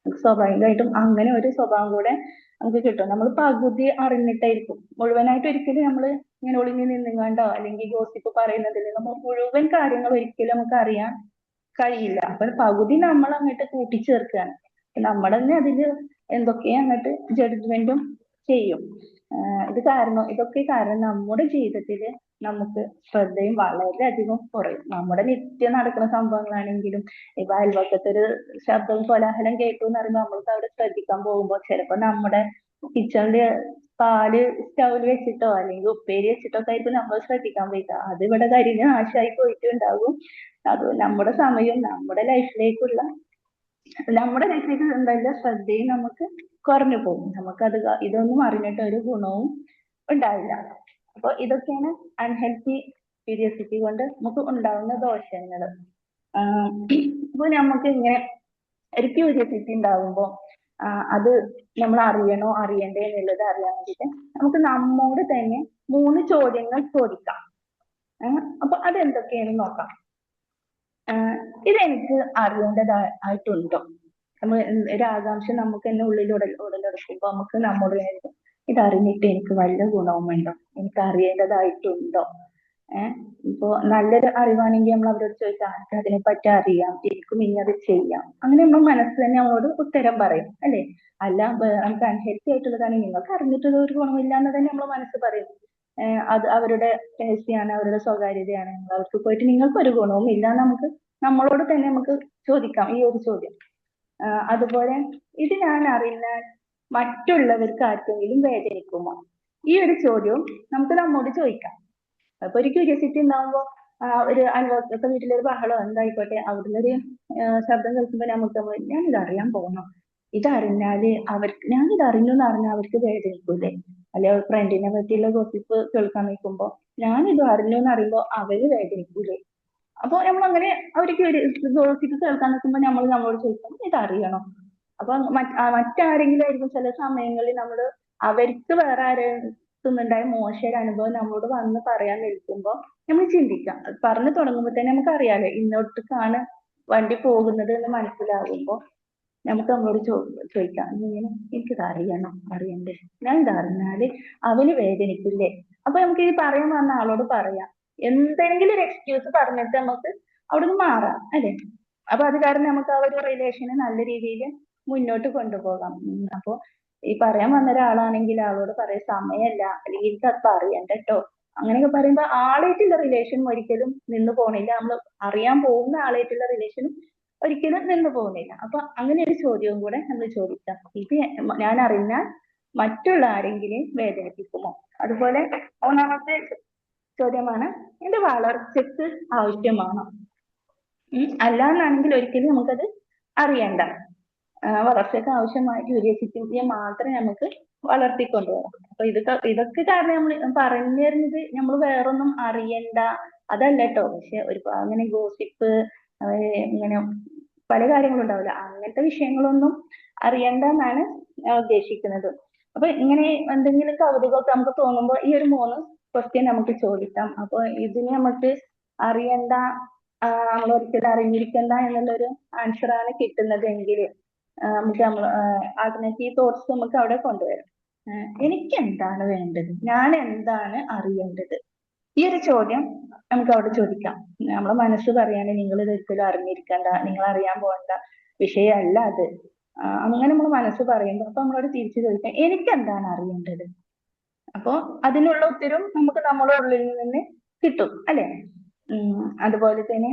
സ്വാഭാവികമായിട്ടും അങ്ങനെ ഒരു സ്വഭാവം കൂടെ നമുക്ക് കിട്ടും. നമ്മൾ പകുതി അറിഞ്ഞിട്ടായിരിക്കും, മുഴുവനായിട്ട് ഒരിക്കലും നമ്മൾ ഇങ്ങനെ ഒളിഞ്ഞു നിന്നുകൊണ്ടോ അല്ലെങ്കിൽ ഗോസിപ്പ് പറയുന്നതിൽ നമ്മൾ മുഴുവൻ കാര്യങ്ങൾ ഒരിക്കലും നമുക്ക് അറിയാൻ കഴിയില്ല. അപ്പൊ പകുതി നമ്മൾ അങ്ങോട്ട് കൂട്ടിച്ചേർക്കുകയാണ്, നമ്മൾ തന്നെ അതിൽ എന്തൊക്കെയോ അങ്ങോട്ട് ജഡ്ജ്മെന്റും ചെയ്യും. ഇതൊക്കെ കാരണം നമ്മുടെ ജീവിതത്തിൽ നമുക്ക് ശ്രദ്ധയും വളരെയധികം കുറയും. നമ്മുടെ നിത്യം നടക്കുന്ന സംഭവങ്ങളാണെങ്കിലും, ഇപ്പൊ അയൽവക്കത്തൊരു ശബ്ദവും കോലാഹലം കേട്ടു എന്ന് പറയുമ്പോൾ നമ്മൾക്ക് അവിടെ ശ്രദ്ധിക്കാൻ പോകുമ്പോൾ ചിലപ്പോ നമ്മുടെ കിച്ചണില് പാല് സ്റ്റൗവിൽ വെച്ചിട്ടോ അല്ലെങ്കിൽ ഉപ്പേരി വെച്ചിട്ടോ ഒക്കെ ആയിരിക്കും നമ്മൾ ശ്രദ്ധിക്കാൻ പോയിക്ക, അത് ഇവിടെ കരിഞ്ഞ് നാശമായി പോയിട്ടുണ്ടാകും. അത് നമ്മുടെ സമയവും നമ്മുടെ ലൈഫിലേക്ക് എന്തായാലും ശ്രദ്ധയും നമുക്ക് കുറഞ്ഞു പോകും. നമുക്കത് ഇതൊന്നും അറിഞ്ഞിട്ട് ഒരു ഗുണവും ഉണ്ടാവില്ല. അപ്പൊ ഇതൊക്കെയാണ് അൺഹെൽത്തി ക്യൂരിയോസിറ്റി കൊണ്ട് നമുക്ക് ഉണ്ടാവുന്ന ദോഷങ്ങൾ. അപ്പൊ നമുക്ക് ഇങ്ങനെ ഒരു ക്യൂരിയോസിറ്റി ഉണ്ടാകുമ്പോ അത് നമ്മൾ അറിയണോ അറിയണ്ടേ എന്നുള്ളത് അറിയാൻ വേണ്ടിയിട്ട് നമുക്ക് നമ്മോട് തന്നെ 3 ചോദ്യങ്ങൾ ചോദിക്കാം. അപ്പൊ അതെന്തൊക്കെയാണ് നോക്കാം. ഇതെനിക്ക് അറിയേണ്ടതായിട്ടുണ്ടോ? നമ്മൾ ഒരു ആകാംക്ഷ നമുക്ക് തന്നെ ഉള്ളിൽ ഉടലെടുക്കുമ്പോ നമുക്ക് നമ്മോട് ഇതറിഞ്ഞിട്ട് എനിക്ക് വല്ല ഗുണവും ഉണ്ടോ, എനിക്ക് അറിയേണ്ടതായിട്ടുണ്ടോ? ഇപ്പോ നല്ലൊരു അറിവാണെങ്കിൽ നമ്മൾ അവരോട് ചോദിക്കാം, എനിക്ക് അതിനെപ്പറ്റി അറിയാം, എനിക്കും ഇനി അത് ചെയ്യാം. അങ്ങനെ നമ്മൾ മനസ്സ് തന്നെ നമ്മളോട് ഉത്തരം പറയും, അല്ലെ? അല്ല നമുക്ക് അൺഹെൽത്തി ആയിട്ടുള്ളതാണെങ്കിൽ നിങ്ങൾക്ക് അറിഞ്ഞിട്ടുള്ള ഒരു ഗുണമില്ല എന്ന് തന്നെ നമ്മൾ മനസ്സ് പറയും. അത് അവരുടെ രഹസ്യമാണ്, അവരുടെ സ്വകാര്യതയാണ്, അവർക്ക് പോയിട്ട് നിങ്ങൾക്ക് ഒരു ഗുണവും ഇല്ല നമുക്ക് നമ്മളോട് തന്നെ നമുക്ക് ചോദിക്കാം ഈ ഒരു ചോദ്യം. അതുപോലെ ഇത് ഞാൻ അറിഞ്ഞാൽ മറ്റുള്ളവർക്ക് ആർക്കെങ്കിലും വേദനിക്കുമോ? ഈ ഒരു ചോദ്യവും നമുക്ക് നമ്മോട് ചോദിക്കാം. അപ്പൊ ഒരു ക്യൂരിയോസിറ്റി ഉണ്ടാകുമ്പോ ഒരു അയൽവക്കത്തെ വീട്ടിലൊരു ബഹളം എന്തായിക്കോട്ടെ, അവിടുന്ന് ഒരു ശബ്ദം കേൾക്കുമ്പോൾ ഞാൻ ഇത് അറിയാൻ പോകുന്നു, ഇതറിഞ്ഞാല് അവർക്ക് ഞാൻ ഇത് അറിഞ്ഞു എന്ന് അറിഞ്ഞാൽ അവർക്ക് വേദനിക്കൂലേ? അല്ലെ ഫ്രണ്ടിനെ പറ്റിയുള്ള ഗോസിപ്പ് കേൾക്കാൻ നിൽക്കുമ്പോ ഞാൻ ഇത് അറിഞ്ഞു എന്ന് അറിയുമ്പോ അവര് വേദനിക്കൂലേ? അപ്പൊ നമ്മൾ അങ്ങനെ അവർക്ക് ഗോസിപ്പ് കേൾക്കാൻ നിൽക്കുമ്പോ നമ്മൾ നമ്മളോട് ചോദിക്കണം ഇത് അറിയണം. അപ്പൊ മറ്റാരെങ്കിലും ആയിരിക്കും ചില സമയങ്ങളിൽ നമ്മൾ അവർക്ക് വേറെ ആരെടുത്തുന്നുണ്ടായ മോശം ഒരു അനുഭവം നമ്മളോട് വന്ന് പറയാൻ നിൽക്കുമ്പോ നമ്മൾ ചിന്തിക്കാം. പറഞ്ഞു തുടങ്ങുമ്പോ തന്നെ നമുക്ക് അറിയാലോ ഇന്നോട്ടേക്കാണ് വണ്ടി പോകുന്നത് എന്ന് മനസ്സിലാകുമ്പോ നമുക്ക് നമ്മളോട് ചോദിക്കാം ഇങ്ങനെ എനിക്കിത് അറിയണ്ടേ, ഞാൻ ഇത് അറിഞ്ഞാല് അവന് വേദനിക്കില്ലേ? അപ്പൊ നമുക്ക് ഈ പറയാൻ വന്ന ആളോട് പറയാം, എന്തെങ്കിലും ഒരു എക്സ്ക്യൂസ് പറഞ്ഞിട്ട് നമുക്ക് അവിടുന്ന് മാറാം അല്ലെ? അപ്പൊ അത് കാരണം നമുക്ക് ആ ഒരു റിലേഷനെ നല്ല രീതിയിൽ മുന്നോട്ട് കൊണ്ടുപോകാം. അപ്പൊ ഈ പറയാൻ വന്ന ഒരാളാണെങ്കിൽ ആളോട് പറയാം സമയമല്ല, അല്ലെങ്കിൽ എനിക്കത് പറയണ്ട കേട്ടോ, അങ്ങനെയൊക്കെ പറയുമ്പോ ആളായിട്ടുള്ള റിലേഷൻ ഒരിക്കലും നിന്ന് പോണില്ല. നമ്മൾ അറിയാൻ പോകുന്ന ആളായിട്ടുള്ള റിലേഷനും ഒരിക്കലും നിന്ന് പോകുന്നില്ല. അപ്പൊ അങ്ങനെ ഒരു ചോദ്യവും കൂടെ നമ്മൾ ചോദിക്കാം, ഇത് ഞാൻ അറിഞ്ഞാൽ മറ്റുള്ള ആരെങ്കിലും വേദനിപ്പിക്കുമോ? അതുപോലെ മൂന്നാമത്തെ ചോദ്യമാണ്, എന്റെ വളർച്ചയ്ക്ക് ആവശ്യമാണോ? അല്ലാന്നാണെങ്കിൽ ഒരിക്കലും നമുക്കത് അറിയണ്ട. വളർച്ചയ്ക്ക് ആവശ്യമായ ക്യൂരിയോസിറ്റിയെ മാത്രമേ നമുക്ക് വളർത്തിക്കൊണ്ടുപോകാം. അപ്പൊ ഇതൊക്കെ കാരണം നമ്മൾ പറഞ്ഞു തരുന്നത് നമ്മൾ വേറൊന്നും അറിയണ്ട അതല്ല കേട്ടോ. പക്ഷെ ഒരു അങ്ങനെ ഗോസിപ്പ് ഇങ്ങനെ പല കാര്യങ്ങളും ഉണ്ടാവില്ല, അങ്ങനത്തെ വിഷയങ്ങളൊന്നും അറിയണ്ട എന്നാണ് ഞാൻ ഉദ്ദേശിക്കുന്നത്. അപ്പൊ ഇങ്ങനെ എന്തെങ്കിലും കൗതുകമൊക്കെ നമുക്ക് തോന്നുമ്പോൾ ഈ ഒരു 3 ക്വസ്റ്റ്യൻ നമുക്ക് ചോദിക്കാം. അപ്പൊ ഇതിന് നമുക്ക് അറിയണ്ട, നമ്മൾ ഒരിക്കലും അറിഞ്ഞിരിക്കണ്ട എന്നുള്ളൊരു ആൻസർ ആണ് കിട്ടുന്നതെങ്കിൽ നമുക്ക് നമ്മൾ ആൾട്ടർനേറ്റീവ് തോട്ട്സ് നമുക്ക് അവിടെ കൊണ്ടുവരാം. എനിക്ക് എന്താണ് വേണ്ടത്, ഞാൻ എന്താണ് അറിയേണ്ടത്, ഈ ഒരു ചോദ്യം നമുക്ക് അവിടെ ചോദിക്കാം. നമ്മളെ മനസ്സ് പറയാണ് നിങ്ങൾ ഇത് ഒരിക്കലും അറിഞ്ഞിരിക്കണ്ട, നിങ്ങൾ അറിയാൻ പോകണ്ട വിഷയമല്ല അത്. അങ്ങനെ നമ്മൾ മനസ്സ് പറയുമ്പോൾ അപ്പൊ നമ്മളോട് തിരിച്ചു ചോദിക്കാം എനിക്ക് എന്താണ് അറിയേണ്ടത്. അപ്പോ അതിനുള്ള ഉത്തരവും നമുക്ക് നമ്മുടെ ഉള്ളിൽ നിന്ന് കിട്ടും അല്ലെ? അതുപോലെ തന്നെ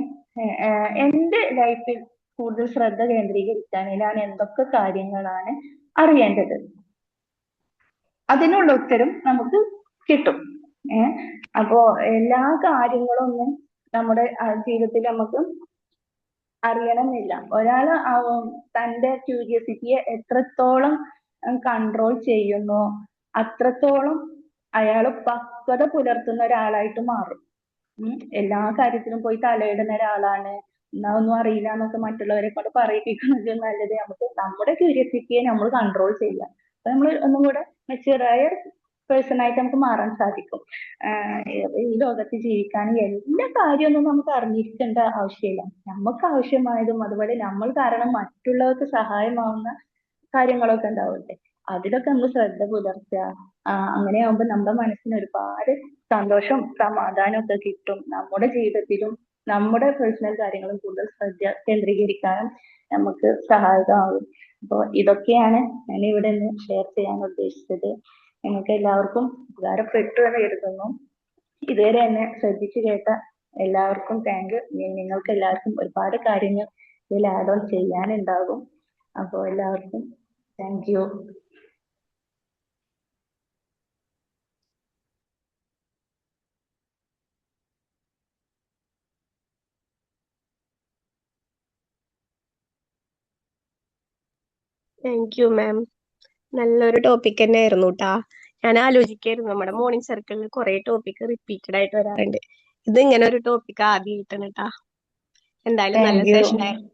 എന്റെ ലൈഫിൽ കൂടുതൽ ശ്രദ്ധ കേന്ദ്രീകരിക്കാൻ ഞാൻ എന്തൊക്കെ കാര്യങ്ങളാണ് അറിയേണ്ടത്, അതിനുള്ള ഉത്തരം നമുക്ക് കിട്ടും. അപ്പോ എല്ലാ കാര്യങ്ങളൊന്നും നമ്മുടെ ജീവിതത്തിൽ നമുക്ക് അറിയണമെന്നില്ല. ഒരാൾ തന്റെ ക്യൂരിയോസിറ്റിയെ എത്രത്തോളം കൺട്രോൾ ചെയ്യുന്നോ അത്രത്തോളം അയാൾ പക്വത പുലർത്തുന്ന ഒരാളായിട്ട് മാറും. എല്ലാ കാര്യത്തിലും പോയി തലയിടുന്ന ഒരാളാണ്, എന്നാ ഒന്നും അറിയില്ല എന്നൊക്കെ മറ്റുള്ളവരെ കൊണ്ട് പറയിപ്പിക്കുന്നത് നല്ലത് നമുക്ക് നമ്മുടെ ക്യൂരിയോസിറ്റിയെ നമ്മൾ കൺട്രോൾ ചെയ്യാം. അപ്പൊ നമ്മൾ ഒന്നും കൂടെ മെച്യൂറായ പേഴ്സൺ ആയിട്ട് നമുക്ക് മാറാൻ സാധിക്കും. ഈ ലോകത്ത് ജീവിക്കാൻ എല്ലാ കാര്യമൊന്നും നമുക്ക് അറിഞ്ഞിരിക്കേണ്ട ആവശ്യമില്ല. നമുക്ക് ആവശ്യമായതും അതുപോലെ നമ്മൾ കാരണം മറ്റുള്ളവർക്ക് സഹായമാവുന്ന കാര്യങ്ങളൊക്കെ ഉണ്ടാവട്ടെ, അതിലൊക്കെ നമ്മൾ ശ്രദ്ധ പുലർത്തുക. അങ്ങനെയാകുമ്പോൾ നമ്മുടെ മനസ്സിന് ഒരുപാട് സന്തോഷം സമാധാനം ഒക്കെ കിട്ടും. നമ്മുടെ ജീവിതത്തിലും നമ്മുടെ പേഴ്സണൽ കാര്യങ്ങളും കൂടുതൽ ശ്രദ്ധ കേന്ദ്രീകരിക്കാനും നമുക്ക് സഹായകമാകും. അപ്പോൾ ഇതൊക്കെയാണ് ഞാൻ ഇവിടെ നിന്ന് ഷെയർ ചെയ്യാൻ ഉദ്ദേശിച്ചത്. നിങ്ങൾക്ക് എല്ലാവർക്കും ഉപകാരപ്പെട്ടു എന്ന് കരുതുന്നു. ഇതുവരെ എന്നെ ശ്രദ്ധിച്ചു കേട്ട എല്ലാവർക്കും താങ്ക്. നിങ്ങൾക്ക് എല്ലാവർക്കും ഒരുപാട് കാര്യങ്ങൾ ഇതിൽ ആഡ് ഓൺ ചെയ്യാനുണ്ടാകും. അപ്പോൾ എല്ലാവർക്കും താങ്ക് യു. താങ്ക് യു മാം. നല്ലൊരു ടോപ്പിക് തന്നെ ആയിരുന്നു കേട്ടാ. ഞാൻ ആലോചിക്കായിരുന്നു നമ്മുടെ മോർണിംഗ് സർക്കിളിൽ കുറെ ടോപ്പിക് റിപ്പീറ്റഡ് ആയിട്ട് വരാറുണ്ട്. ഇത് ഇങ്ങനെ ഒരു ടോപ്പിക് ആദ്യമായിട്ടാണ് കേട്ടാ. എന്തായാലും നല്ല താങ്ക് യു. സെഷൻ ആയിരുന്നു.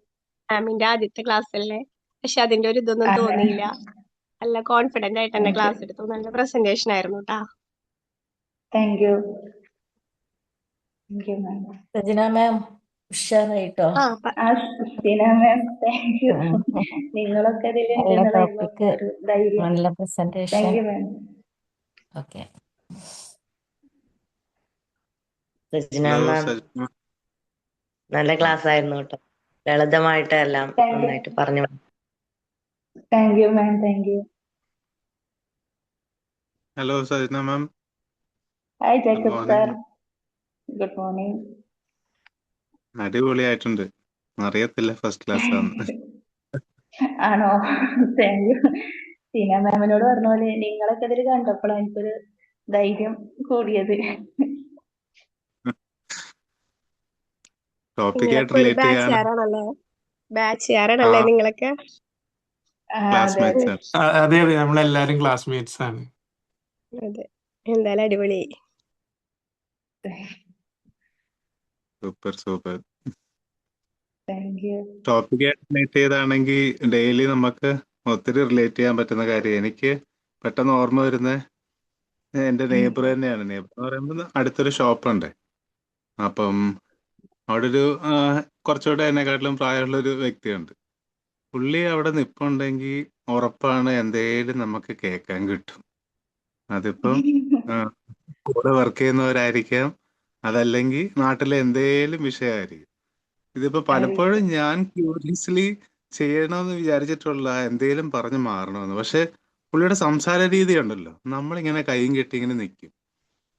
മാമിന്റെ ആദ്യത്തെ ക്ലാസ് അല്ലേ, പക്ഷെ അതിന്റെ ഒരു ഇതൊന്നും തോന്നിയില്ല. നല്ല കോൺഫിഡന്റ് ആയിട്ട് തന്നെ ക്ലാസ് എടുത്തു. നല്ല പ്രസന്റേഷൻ ആയിരുന്നു കേട്ടാ. Thank you. Thank you ma'am. Sajana ma'am ഉഷാറായിട്ടോ. Ma'am thank you. നിങ്ങളൊക്കെ നല്ല ടോപ്പിക്, ധൈര്യം. നല്ല presentation. Thank you ma'am. Okay Sajana ma'am നല്ല ക്ലാസ് ആയിരുന്നു കേട്ടോ. ലളിതമായിട്ട് എല്ലാം നന്നായിട്ട് പറഞ്ഞു. Thank you ma'am. Thank you. Hello Sajana ma'am. Hi Jacob sir. Good morning. അടിപൊളിയായിട്ടുണ്ട്. അറിയത്തില്ല ഫസ്റ്റ് ക്ലാസ് ആണ്. ആണോ? Thank you. സീന മാമിനോട് പറഞ്ഞ പോലെ നിങ്ങളൊക്കെ ഇതിൽ കണ്ടപ്പോഴാണ് എനിക്കൊരു ധൈര്യം കൂടിയത്. ടോപ്പിക്കായിട്ട് റിലേറ്റ് ചെയ്യാൻ ബാച്ചുകാരാണല്ലേ നിങ്ങളൊക്കെ? അതെ ക്ലാസ്മേറ്റ്സ് അതെ. ആണ്. അതെ അതെ, നമ്മളെല്ലാരും ക്ലാസ്മേറ്റ്സ് ആണ്. അതെ, എന്തായാലും അടിപൊളി. Super super. Thank you. Topic relate ചെയ്താണെങ്കിൽ ഡെയിലി നമുക്ക് ഒത്തിരി റിലേറ്റ് ചെയ്യാൻ പറ്റുന്ന കാര്യം. എനിക്ക് പെട്ടെന്ന് ഓർമ്മ വരുന്ന എൻ്റെ നെയ്ബർ തന്നെയാണ്. നെയ്ബർ എന്ന് പറയുമ്പോൾ അടുത്തൊരു ഷോപ്പുണ്ട്. അപ്പം അവിടെ ഒരു കുറച്ചുകൂടെ എന്നെക്കാട്ടിലും പ്രായമുള്ള ഒരു വ്യക്തിയുണ്ട്. പുള്ളി അവിടെ നിൽപ്പുണ്ടെങ്കിൽ ഉറപ്പാണ് എന്തേലും നമുക്ക് കേൾക്കാൻ കിട്ടും. അതിപ്പം ആ, കൂടെ വർക്ക് ചെയ്യുന്നവരായിരിക്കാം, അതല്ലെങ്കിൽ നാട്ടിലെ എന്തേലും വിഷയമായിരിക്കും. ഇതിപ്പോ പലപ്പോഴും ഞാൻ ക്യൂരിയസ്ലി ചെയ്യണമെന്ന് വിചാരിച്ചിട്ടുള്ള എന്തേലും പറഞ്ഞ് മാറണമെന്ന്. പക്ഷെ പുള്ളിയുടെ സംസാര രീതി ഉണ്ടല്ലോ, നമ്മളിങ്ങനെ കൈയും കെട്ടി ഇങ്ങനെ നിൽക്കും.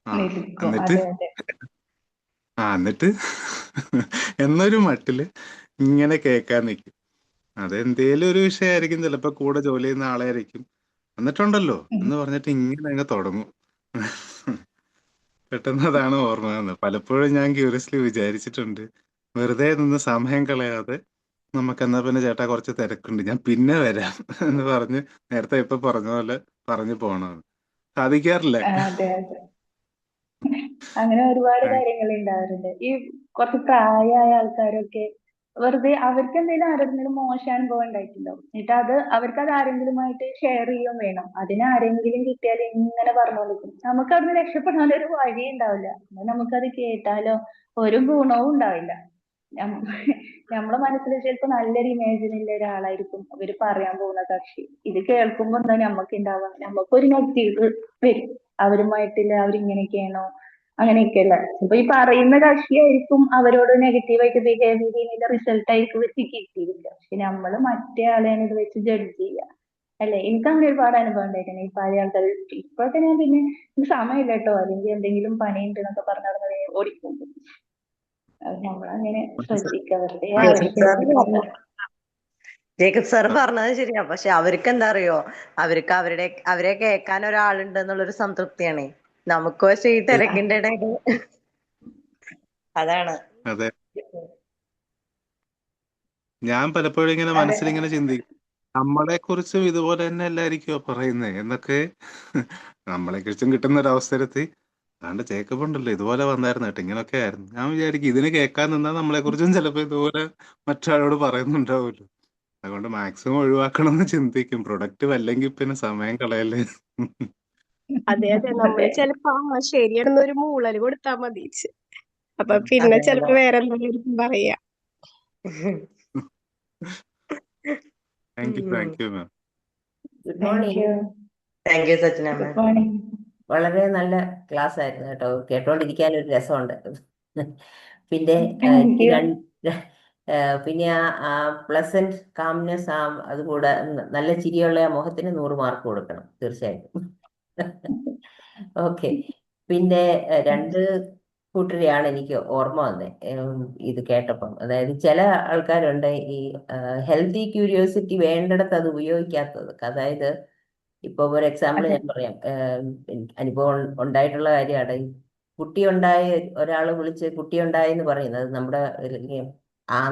ആ നിൽക്കും. എന്നിട്ട് അതെ അതെ. എന്നിട്ട് എന്നൊരു മട്ടില് ഇങ്ങനെ കേൾക്കാൻ നിൽക്കും. അതെന്തേലും ഒരു വിഷയമായിരിക്കും, ചിലപ്പോ കൂടെ ജോലി ചെയ്യുന്ന ആളായിരിക്കും. എന്നിട്ടുണ്ടല്ലോ എന്ന് പറഞ്ഞിട്ട് ഇങ്ങനെ അങ്ങ് തുടങ്ങും. പെട്ടെന്ന് അതാണ് ഓർമ്മ വന്നത്. പലപ്പോഴും ഞാൻ ക്യൂരിയസ്ലി വിചാരിച്ചിട്ടുണ്ട്, വെറുതെ നിന്ന് സമയം കളയാതെ നമുക്ക് എന്നാ പിന്നെ ചേട്ടാ കുറച്ച് തിരക്കുണ്ട്, ഞാൻ പിന്നെ വരാം എന്ന് പറഞ്ഞ് നേരത്തെ ഇപ്പൊ പറഞ്ഞ പോലെ പറഞ്ഞു പോകണമെന്ന്. സാധിക്കാറില്ല. അതെ അതെ. അങ്ങനെ ഒരുപാട് കാര്യങ്ങൾ ഉണ്ടാവാറുണ്ട്. ഈ കുറച്ച് പ്രായമായ ആൾക്കാരൊക്കെ വെറുതെ അവർക്ക് എന്തെങ്കിലും ആരെങ്കിലും മോശം അനുഭവം ഉണ്ടായിട്ടുണ്ടാവും. എന്നിട്ട് അവർക്ക് അത് ആരെങ്കിലുമായിട്ട് ഷെയർ ചെയ്യുകയും വേണം. അതിന് ആരെങ്കിലും കിട്ടിയാൽ ഇങ്ങനെ പറഞ്ഞോണ്ടിരിക്കും. നമുക്ക് അവിടുന്ന് രക്ഷപ്പെടാൻ ഒരു വഴി ഉണ്ടാവില്ല. എന്നാൽ നമുക്കത് കേട്ടാലോ ഒരു ഗുണവും ഉണ്ടാവില്ല. നമ്മളെ മനസ്സിൽ ചിലപ്പോൾ നല്ലൊരു ഇമേജിനുള്ള ഒരാളായിരിക്കും അവര് പറയാൻ പോകുന്ന കക്ഷി. ഇത് കേൾക്കുമ്പോ എന്താ നമുക്ക് ഉണ്ടാവുക, നമുക്കൊരു നെഗറ്റീവ് വരും. അവരുമായിട്ടില്ല, അവരിങ്ങനെയൊക്കെയാണോ അങ്ങനെയൊക്കെയല്ല. ഇപ്പൊ ഈ പറയുന്ന കക്ഷിയായിരിക്കും അവരോട് നെഗറ്റീവായിട്ട് ബിഹേവ് ചെയ്യുന്നതിന്റെ റിസൾട്ട് ആയിരിക്കും ഇവർക്ക് കിട്ടിയില്ല. പക്ഷെ നമ്മള് മറ്റേ ആളെയാണ് ഇത് വെച്ച് ജഡ്ജ് ചെയ്യുക. അല്ലെ? എനിക്ക് അങ്ങനെ ഒരുപാട് അനുഭവം ഉണ്ടായിട്ടുണ്ട്. ഈ പഴയ ആൾക്കാർ ഇപ്പോഴത്തെ ഞാൻ പിന്നെ എനിക്ക് സമയമില്ല കേട്ടോ, അല്ലെങ്കിൽ എന്തെങ്കിലും പണിയുണ്ട് എന്നൊക്കെ പറഞ്ഞാൽ ഓടിക്കും. അത് നമ്മളങ്ങനെ ശ്രദ്ധിക്കുക, വെറുതെ ആവശ്യമില്ലാതെ. ജേക്കബ് സാർ പറഞ്ഞത് ശരിയാ. പക്ഷെ അവർക്ക് എന്താ അറിയോ, അവർക്ക് അവരെ കേൾക്കാൻ ഒരാളുണ്ട് എന്നുള്ളൊരു സംതൃപ്തിയാണ്. നമുക്ക് പക്ഷെ ഈ തിരക്കിന്റെ ഇടയിൽ അതാണ്. അതെ, ഞാൻ പലപ്പോഴും ഇങ്ങനെ അതെ മനസ്സിലിങ്ങനെ ചിന്തിക്കും, നമ്മളെ കുറിച്ചും ഇതുപോലെ തന്നെ അല്ലായിരിക്കുമോ പറയുന്നത് എന്നൊക്കെ. നമ്മളെ കുറിച്ചും കിട്ടുന്ന ഒരു അവസരത്തിൽ അതാണ്ട് ജേക്കബ് ഉണ്ടല്ലോ ഇതുപോലെ വന്നായിരുന്നു കേട്ടോ, ഇങ്ങനൊക്കെ ആയിരുന്നു. ഞാൻ വിചാരിക്കും ഇതിന് കേൾക്കാൻ നിന്നാൽ നമ്മളെ കുറിച്ചും ചിലപ്പോൾ ഇതുപോലെ മറ്റൊരാളോട് പറയുന്നുണ്ടാവുമല്ലോ. അതുകൊണ്ട് മാക്സിമം ഒഴിവാക്കണം എന്ന് ചിന്തിക്കും. പ്രൊഡക്റ്റീവ് അല്ലെങ്കിൽ പിന്നെ സമയം കളയല്ലേ. അതെ അതെ, അതെ. നമ്മള് ചെലപ്പോ ശരിയാണെന്നൊരു മൂളല് കൊടുത്താൽ മതി. അപ്പൊ പിന്നെ അതെ ചെലപ്പോ അതെ. വേറെ എന്തെങ്കിലും പറയാ. Thank you ma'am. Good thank morning. You. Thank you Sachina ma'am. Good morning. വളരെ നല്ല ക്ലാസ് ആയിരുന്നു കേട്ടോ, കേട്ടോണ്ടിരിക്കാൻ ഒരു രസമുണ്ട്. പിന്നെ താങ്ക് എനിക്ക് യു. പിന്നെ ആ പ്ലസന്റ് കാംനെസ്, അതുകൂടെ നല്ല ചിരിയുള്ള ആ മുഖത്തിന് 100 മാർക്ക് കൊടുക്കണം തീർച്ചയായിട്ടും. ഓക്കെ. പിന്നെ രണ്ട് കൂട്ടരെയാണ് എനിക്ക് ഓർമ്മ വന്നത് ഇത് കേട്ടപ്പം. അതായത് ചില ആൾക്കാരുണ്ട് ഈ ഹെൽത്തി ക്യൂരിയോസിറ്റി വേണ്ടിടത്ത് അത് ഉപയോഗിക്കാത്തത്. അതായത് ഇപ്പൊ ഒരു എക്സാമ്പിൾ അതെ. ഞാൻ പറയാം. അനുഭവം ഉണ്ടായിട്ടുള്ള കാര്യമാണ്. കുട്ടിയുണ്ടായി ഒരാൾ വിളിച്ച് കുട്ടിയുണ്ടായി എന്ന് പറയുന്നത് നമ്മുടെ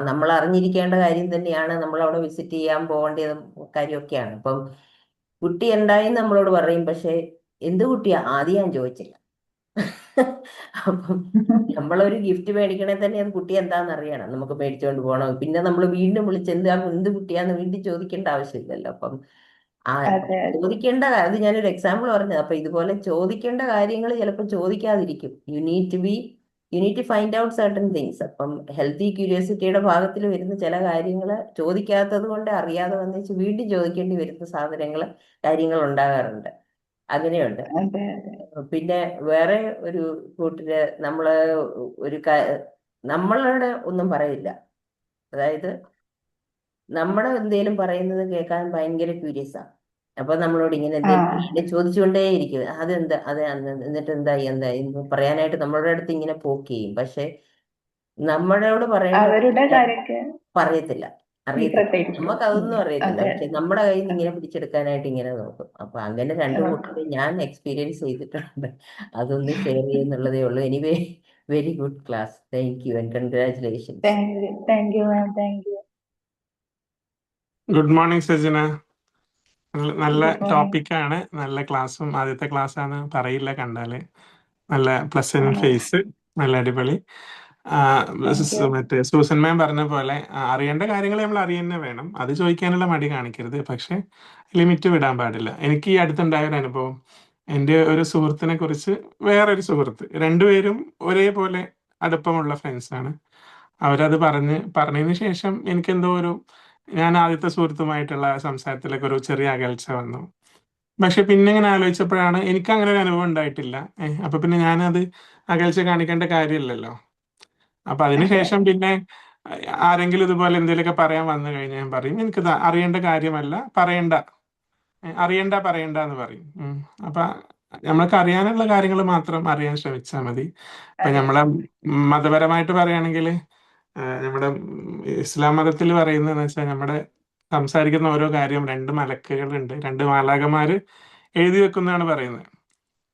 നമ്മൾ അറിഞ്ഞിരിക്കേണ്ട കാര്യം തന്നെയാണ്. നമ്മൾ അവിടെ വിസിറ്റ് ചെയ്യാൻ പോകേണ്ടതും കാര്യമൊക്കെയാണ്. അപ്പം കുട്ടി ഉണ്ടായി നമ്മളോട് പറയും, പക്ഷെ എന്ത് കുട്ടിയാ ആദ്യം ഞാൻ ചോദിച്ചില്ല. അപ്പം നമ്മളൊരു ഗിഫ്റ്റ് മേടിക്കണേ തന്നെ അത് കുട്ടി എന്താന്ന് അറിയണം, നമുക്ക് മേടിച്ചുകൊണ്ട് പോകണം. പിന്നെ നമ്മൾ വീണ്ടും വിളിച്ച് എന്ത് കുട്ടിയാന്ന് വീണ്ടും ചോദിക്കേണ്ട ആവശ്യമില്ലല്ലോ. അപ്പം ആ അതെ അതെ. ചോദിക്കേണ്ട അത് ഞാനൊരു എക്സാമ്പിൾ പറഞ്ഞത്. അപ്പൊ ഇതുപോലെ ചോദിക്കേണ്ട കാര്യങ്ങൾ ചിലപ്പോൾ ചോദിക്കാതിരിക്കും. You need to find out certain things. അപ്പം ഹെൽത്തി ക്യൂരിയോസിറ്റിയുടെ ഭാഗത്തിൽ വരുന്ന ചില കാര്യങ്ങൾ ചോദിക്കാത്തത് കൊണ്ട് അറിയാതെ വന്നിച്ച് വീണ്ടും ചോദിക്കേണ്ടി വരുന്ന കാര്യങ്ങൾ ഉണ്ടാകാറുണ്ട്. അങ്ങനെയുണ്ട്. അതെ അതെ. പിന്നെ വേറെ ഒരു കൂട്ടര് ഒരു നമ്മളോട് ഒന്നും പറയില്ല. അതായത് നമ്മുടെ എന്തേലും പറയുന്നത് കേൾക്കാൻ ഭയങ്കര ക്യൂരിയസ് ആണ്. അപ്പൊ നമ്മളോട് ഇങ്ങനെ ആ എന്തെങ്കിലും ചോദിച്ചുകൊണ്ടേയിരിക്കും. അതെന്താ, എന്നിട്ട് എന്തായി പറയാനായിട്ട് നമ്മളുടെ അടുത്ത് ഇങ്ങനെ പോക്ക് ചെയ്യും. പക്ഷെ നമ്മളോട് പറയേണ്ട അവരുടെ കാര്യമൊക്കെ പറയത്തില്ല, അറിയത്തില്ല. പ്രത്യേകിച്ചു. നമുക്ക് അതൊന്നും അറിയത്തില്ല. അതെ പക്ഷെ നമ്മുടെ കയ്യിൽ നിന്ന് ഇങ്ങനെ പിടിച്ചെടുക്കാനായിട്ട് ഇങ്ങനെ നോക്കും. അപ്പൊ അങ്ങനെ രണ്ടു അതെ. കൂട്ടരെ ഞാൻ എക്സ്പീരിയൻസ് ചെയ്തിട്ടുണ്ട്. അതൊന്ന് ഷെയർ ചെയ്യുന്നുള്ളതേ ഉള്ളൂ. Anyway, very good class. Thank you and congratulations. Thank you ma'am. Thank U. Good morning Sajina. നല്ല ഗുഡ് മോർണിംഗ്. ടോപ്പിക്കാണ്, നല്ല ക്ലാസ്സും. ആദ്യത്തെ ക്ലാസ് ആണ്, പറയില്ല കണ്ടാല്. നല്ല പ്ലസന്റ് ആണോ? ഫേസ്, നല്ല അടിപൊളി. Thank you. മറ്റേ സൂസൻ മാം പറഞ്ഞ പോലെ അറിയേണ്ട കാര്യങ്ങൾ നമ്മൾ അറിയുന്നേ വേണം. അത് ചോദിക്കാനുള്ള മടി കാണിക്കരുത്, പക്ഷെ ലിമിറ്റ് വിടാൻ പാടില്ല. എനിക്ക് ഈ അടുത്തുണ്ടായ ഒരു അനുഭവം, എൻ്റെ ഒരു സുഹൃത്തിനെ കുറിച്ച് വേറൊരു സുഹൃത്ത്, രണ്ടുപേരും ഒരേപോലെ അടുപ്പമുള്ള ഫ്രണ്ട്സാണ്. അവരത് പറഞ്ഞതിന് ശേഷം എനിക്കെന്തോ ഞാൻ ആദ്യത്തെ സുഹൃത്തുമായിട്ടുള്ള സംസാരത്തിലൊക്കെ ഒരു ചെറിയ അകൽച്ച വന്നു. പക്ഷെ പിന്നെ ഇങ്ങനെ ആലോചിച്ചപ്പോഴാണ് എനിക്ക് അങ്ങനെ ഒരു അനുഭവം ഉണ്ടായിട്ടില്ല. അപ്പൊ പിന്നെ ഞാനത് അകൽച്ച കാണിക്കേണ്ട കാര്യമില്ലല്ലോ. അപ്പൊ അതിനുശേഷം പിന്നെ ആരെങ്കിലും ഇതുപോലെ എന്തെങ്കിലുമൊക്കെ പറയാൻ വന്നു കഴിഞ്ഞാൽ ഞാൻ പറയും, എനിക്കിത് അറിയേണ്ട കാര്യമല്ല, പറയണ്ട എന്ന് പറയും. അപ്പൊ നമ്മൾക്ക് അറിയാനുള്ള കാര്യങ്ങൾ മാത്രം അറിയാൻ ശ്രമിച്ചാൽ മതി. ഇപ്പൊ അതെ. നമ്മളെ മതപരമായിട്ട് പറയുകയാണെങ്കിൽ, നമ്മുടെ ഇസ്ലാം മതത്തിൽ പറയുന്നതെന്ന് വെച്ചാൽ, നമ്മുടെ സംസാരിക്കുന്ന ഓരോ കാര്യം 2 മലക്കുകളുണ്ട്, 2 മാലാഖമാര് എഴുതി വെക്കുന്നതാണ് പറയുന്നത്.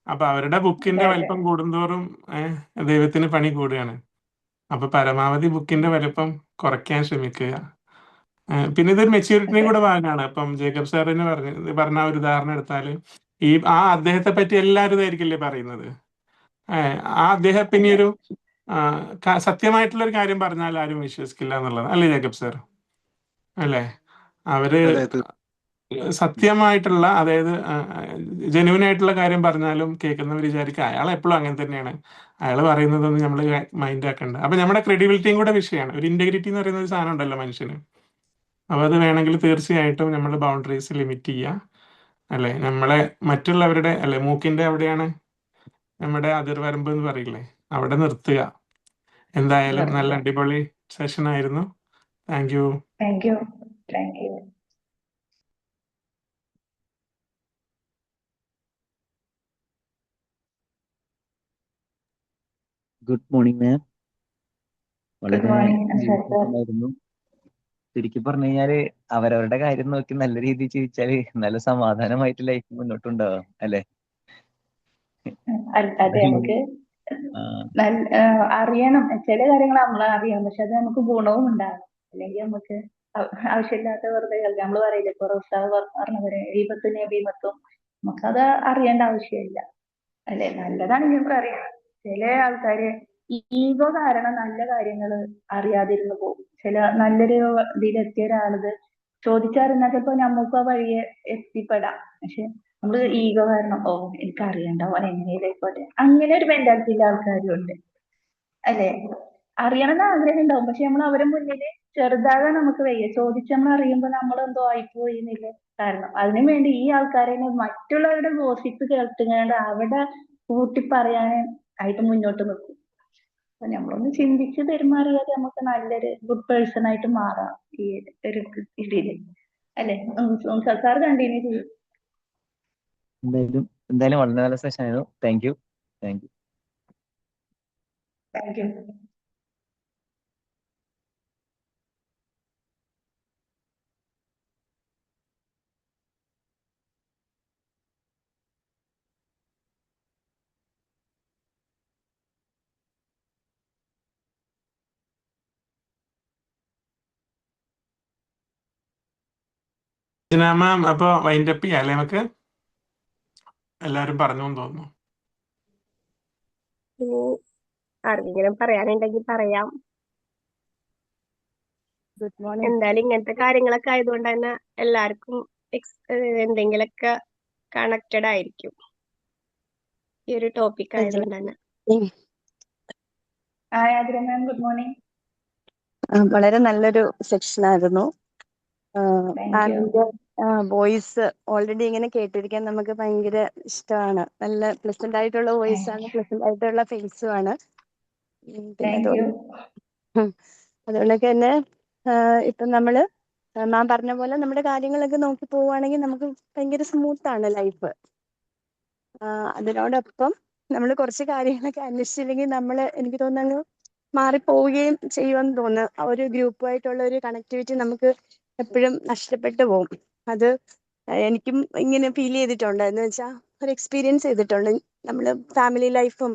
അപ്പൊ അവരുടെ അതെ ബുക്കിന്റെ അതെ വലിപ്പം കൂടുന്തോറും ദൈവത്തിന് പണി കൂടുകയാണ്. അപ്പൊ പരമാവധി ബുക്കിന്റെ അതെ വലിപ്പം കുറയ്ക്കാൻ ശ്രമിക്കുക. പിന്നെ ഇതൊരു മെച്യൂരിറ്റിയും അതെ കൂടെ ഭാഗമാണ്. അപ്പം ജേക്കബ് സാറിന് പറഞ്ഞ ഒരു ഉദാഹരണം എടുത്താൽ, അദ്ദേഹത്തെ പറ്റി എല്ലാവരും ഇതായിരിക്കില്ലേ പറയുന്നത്. അദ്ദേഹം പിന്നെ അതെ ഒരു സത്യമായിട്ടുള്ള ഒരു കാര്യം പറഞ്ഞാൽ ആരും വിശ്വസിക്കില്ല എന്നുള്ളത് അല്ലേ ജേക്കബ് സാർ? അല്ലേ? അവര് അതെ സത്യമായിട്ടുള്ള, അതായത് ജെന്യൂൻ ആയിട്ടുള്ള കാര്യം പറഞ്ഞാലും കേൾക്കുന്നവർ വിചാരിക്കുക അയാൾ എപ്പോഴും അങ്ങനെ തന്നെയാണ്, അയാൾ പറയുന്നതൊന്നും നമ്മൾ മൈൻഡ് ആക്കണ്ട. അപ്പൊ നമ്മുടെ ക്രെഡിബിലിറ്റിയും കൂടെ വിഷയമാണ്. ഒരു ഇന്റഗ്രിറ്റി എന്ന് പറയുന്ന ഒരു സാധനം ഉണ്ടല്ലോ മനുഷ്യന്. അപ്പൊ അത് വേണമെങ്കിൽ തീർച്ചയായിട്ടും നമ്മൾ ബൗണ്ടറീസ് ലിമിറ്റ് ചെയ്യുക. അല്ലെ, നമ്മളെ മറ്റുള്ളവരുടെ അല്ലെ മൂക്കിന്റെ അവിടെയാണ് നമ്മുടെ അതിർവരമ്പ് എന്ന് പറയില്ലേ, അവിടെ നിർത്തുക. എന്തായാലും നല്ല നിർത്തുക. അടിപൊളി സെഷൻ ആയിരുന്നു. Thank you. Thank you. Thank U. Good morning ma'am. Good വളരെ മോർണിംഗ് അൻസാർ സർ. ആയിരുന്നു. ശരിക്കും പറഞ്ഞു കഴിഞ്ഞാല് അവരവരുടെ കാര്യം നോക്കി നല്ല രീതിയിൽ ജീവിച്ചാല് നല്ല സമാധാനമായിട്ട് ലൈഫ് മുന്നോട്ടുണ്ടാവാം അല്ലെ? അതെ, നമുക്ക് ആ, അറിയണം. ചില കാര്യങ്ങൾ നമ്മൾ അറിയണം, പക്ഷെ അത് നമുക്ക് ഗുണവും ഉണ്ടാകണം. അല്ലെങ്കിൽ നമുക്ക് ആവശ്യമില്ലാത്ത വെറുതെ കളി. നമ്മൾ പറയില്ലേ, കുറെ ഉസ്താദ് പറഞ്ഞ പോലെ ഈബത്തും നബീമത്തും, നമുക്കത് അറിയേണ്ട ആവശ്യമില്ല അല്ലെ? നല്ലതാണെങ്കിൽ നമുക്ക് അറിയാം. ചില ആൾക്കാര് ഈഗോ കാരണം നല്ല കാര്യങ്ങൾ അറിയാതിരുന്നു പോകും. ചില നല്ലൊരു ഇതിലെത്തിയ ഒരാളത് ചോദിച്ചറിഞ്ഞാൽ ചിലപ്പോ നമുക്ക് ആ വഴിയെ എത്തിപ്പെടാം. പക്ഷെ നമ്മള് ഈഗോ കാരണം, ഓ എനിക്ക് അറിയണ്ട, ഓൻ എങ്ങനെയായിക്കോട്ടെ, അങ്ങനെ ഒരു മെന്റാലിറ്റിയിലെ ആൾക്കാരും ഉണ്ട് അല്ലെ? അറിയണമെന്ന് ആഗ്രഹം ഉണ്ടാവും, പക്ഷെ നമ്മൾ അവരെ മുന്നില് ചെറുതാകാൻ നമുക്ക് വയ്യ. ചോദിച്ച് നമ്മൾ അറിയുമ്പോൾ നമ്മൾ എന്തോ ആയിപ്പോയി എന്നില്ല കാരണം. അതിനു വേണ്ടി ഈ ആൾക്കാരെ മറ്റുള്ളവരുടെ ഗോസിപ്പ് കേൾത്തുകൊണ്ട് അവിടെ കൂട്ടി പറയാൻ ആയിട്ട് മുന്നോട്ട് നിൽക്കും. അപ്പൊ നമ്മളൊന്ന് ചിന്തിച്ച് പെരുമാറിയാൽ നമുക്ക് നല്ലൊരു ഗുഡ് പേഴ്സൺ ആയിട്ട് മാറാം ഈ ഒരു ഇതില് അല്ലെ? സർക്കാർ കണ്ടിന്യൂ ചെയ്യും. എന്തായാലും വളരെ നല്ല സെഷൻ ആയിരുന്നു. Thank you. Thank you. Ma'am, അപ്പൊ വൈൻഡപ്പ് ചെയ്യാം അല്ലേ നമുക്ക്? എല്ലാരും പറഞ്ഞു എന്ന് തോന്നുന്നു. ഇനി ആർക്കെങ്കിലും പറയാനുണ്ടെങ്കിൽ പറയാം. Good morning. എന്തായാലും ഇങ്ങനത്തെ കാര്യങ്ങളൊക്കെ ആയതുകൊണ്ട് തന്നെ എല്ലാവർക്കും എന്തെങ്കിലുമൊക്കെ കണക്റ്റഡ് ആയിരിക്കും ഈ ഒരു ടോപ്പിക് ആയതുകൊണ്ട് തന്നെ. ആയാദ്ര മാം, ഗുഡ് മോർണിംഗ്. വളരെ നല്ലൊരു സെക്ഷൻ ആയിരുന്നു. Thank U. And voice already ഇങ്ങനെ കേട്ടിരിക്കാൻ നമുക്ക് ഭയങ്കര ഇഷ്ടമാണ്. നല്ല പ്ലസന്റ് ആയിട്ടുള്ള വോയിസ് ആണ്, പ്ലസന്റ് ആയിട്ടുള്ള ഫേസും ആണ്. പിന്നെ താങ്ക് യു. അതുകൊണ്ടൊക്കെ തന്നെ ഇപ്പം നമ്മള് മാം പറഞ്ഞ പോലെ നമ്മുടെ കാര്യങ്ങളൊക്കെ നോക്കി പോവുകയാണെങ്കിൽ നമുക്ക് ഭയങ്കര സ്മൂത്ത് ആണ് ലൈഫ്. അതിനോടൊപ്പം നമ്മൾ കുറച്ച് കാര്യങ്ങളൊക്കെ അന്വേഷിച്ചില്ലെങ്കിൽ നമ്മൾ, എനിക്ക് തോന്നുന്നു, മാറിപ്പോവുകയും ചെയ്യുമെന്ന് തോന്നുന്നു. ആ ഒരു ഗ്രൂപ്പുമായിട്ടുള്ള ഒരു കണക്ടിവിറ്റി നമുക്ക് എപ്പോഴും നഷ്ടപ്പെട്ടു പോകും. അത് എനിക്കും ഇങ്ങനെ ഫീൽ ചെയ്തിട്ടുണ്ട്. എന്ന് വെച്ചാൽ ഒരു എക്സ്പീരിയൻസ് ചെയ്തിട്ടുണ്ട്. നമ്മൾ ഫാമിലി ലൈഫും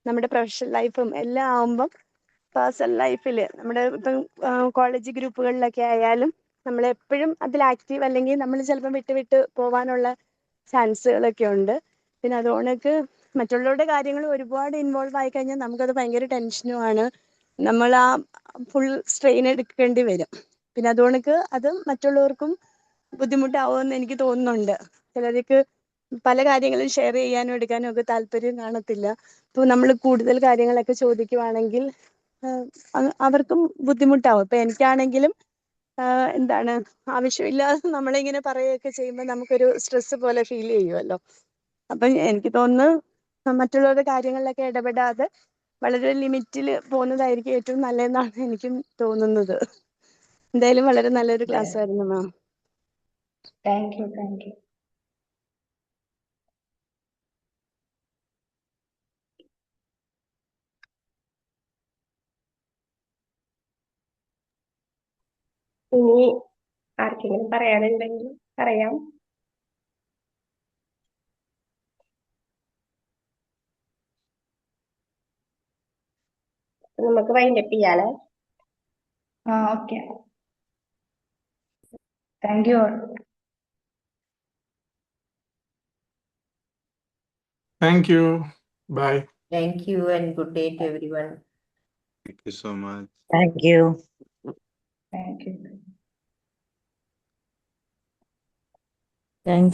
നമ്മുടെ പ്രൊഫഷണൽ ലൈഫും എല്ലാം ആവുമ്പം പേഴ്സണൽ ലൈഫിൽ നമ്മുടെ ഇപ്പം കോളേജ് ഗ്രൂപ്പുകളിലൊക്കെ ആയാലും നമ്മളെപ്പോഴും അതിൽ ആക്റ്റീവ് അല്ലെങ്കിൽ നമ്മൾ ചിലപ്പോൾ വിട്ട് പോകാനുള്ള ചാൻസുകളൊക്കെ ഉണ്ട്. പിന്നെ അതുകൊണ്ടൊക്കെ മറ്റുള്ളവരുടെ കാര്യങ്ങൾ ഒരുപാട് ഇൻവോൾവ് ആയി കഴിഞ്ഞാൽ നമുക്കത് ഭയങ്കര ടെൻഷനുമാണ്. നമ്മൾ ആ ഫുൾ സ്ട്രെയിൻ എടുക്കേണ്ടി വരും. പിന്നെ അതുകൊണ്ടൊക്കെ അത് മറ്റുള്ളവർക്കും ബുദ്ധിമുട്ടാവുമെന്ന് എനിക്ക് തോന്നുന്നുണ്ട്. ചിലർക്ക് പല കാര്യങ്ങളും ഷെയർ ചെയ്യാനും എടുക്കാനും ഒക്കെ താല്പര്യം കാണത്തില്ല. ഇപ്പോൾ നമ്മൾ കൂടുതൽ കാര്യങ്ങളൊക്കെ ചോദിക്കുവാണെങ്കിൽ അവർക്കും ബുദ്ധിമുട്ടാവും. ഇപ്പം എനിക്കാണെങ്കിലും എന്താണ് ആവശ്യമില്ലാതെ നമ്മളിങ്ങനെ പറയുകയൊക്കെ ചെയ്യുമ്പോൾ നമുക്കൊരു സ്ട്രെസ് പോലെ ഫീൽ ചെയ്യുമല്ലോ. അപ്പം എനിക്ക് തോന്നുന്നു മറ്റുള്ളവരുടെ കാര്യങ്ങളിലൊക്കെ ഇടപെടാതെ വളരെ ലിമിറ്റിൽ പോകുന്നതായിരിക്കും ഏറ്റവും നല്ലതെന്നാണ് എനിക്കും തോന്നുന്നത്. എന്തായാലും വളരെ നല്ലൊരു ക്ലാസ് ആയിരുന്നു മാം. Thank U. ഇനി ആർക്കെങ്കിലും പറയാനുണ്ടെങ്കിൽ പറയാം. നമുക്ക് വൈൻഡപ്പ് ചെയ്യാലേ. Okay. Thank you all. Thank you. Bye. Thank you and good day to everyone. Thank you so much. Thank you. Thank you. Thank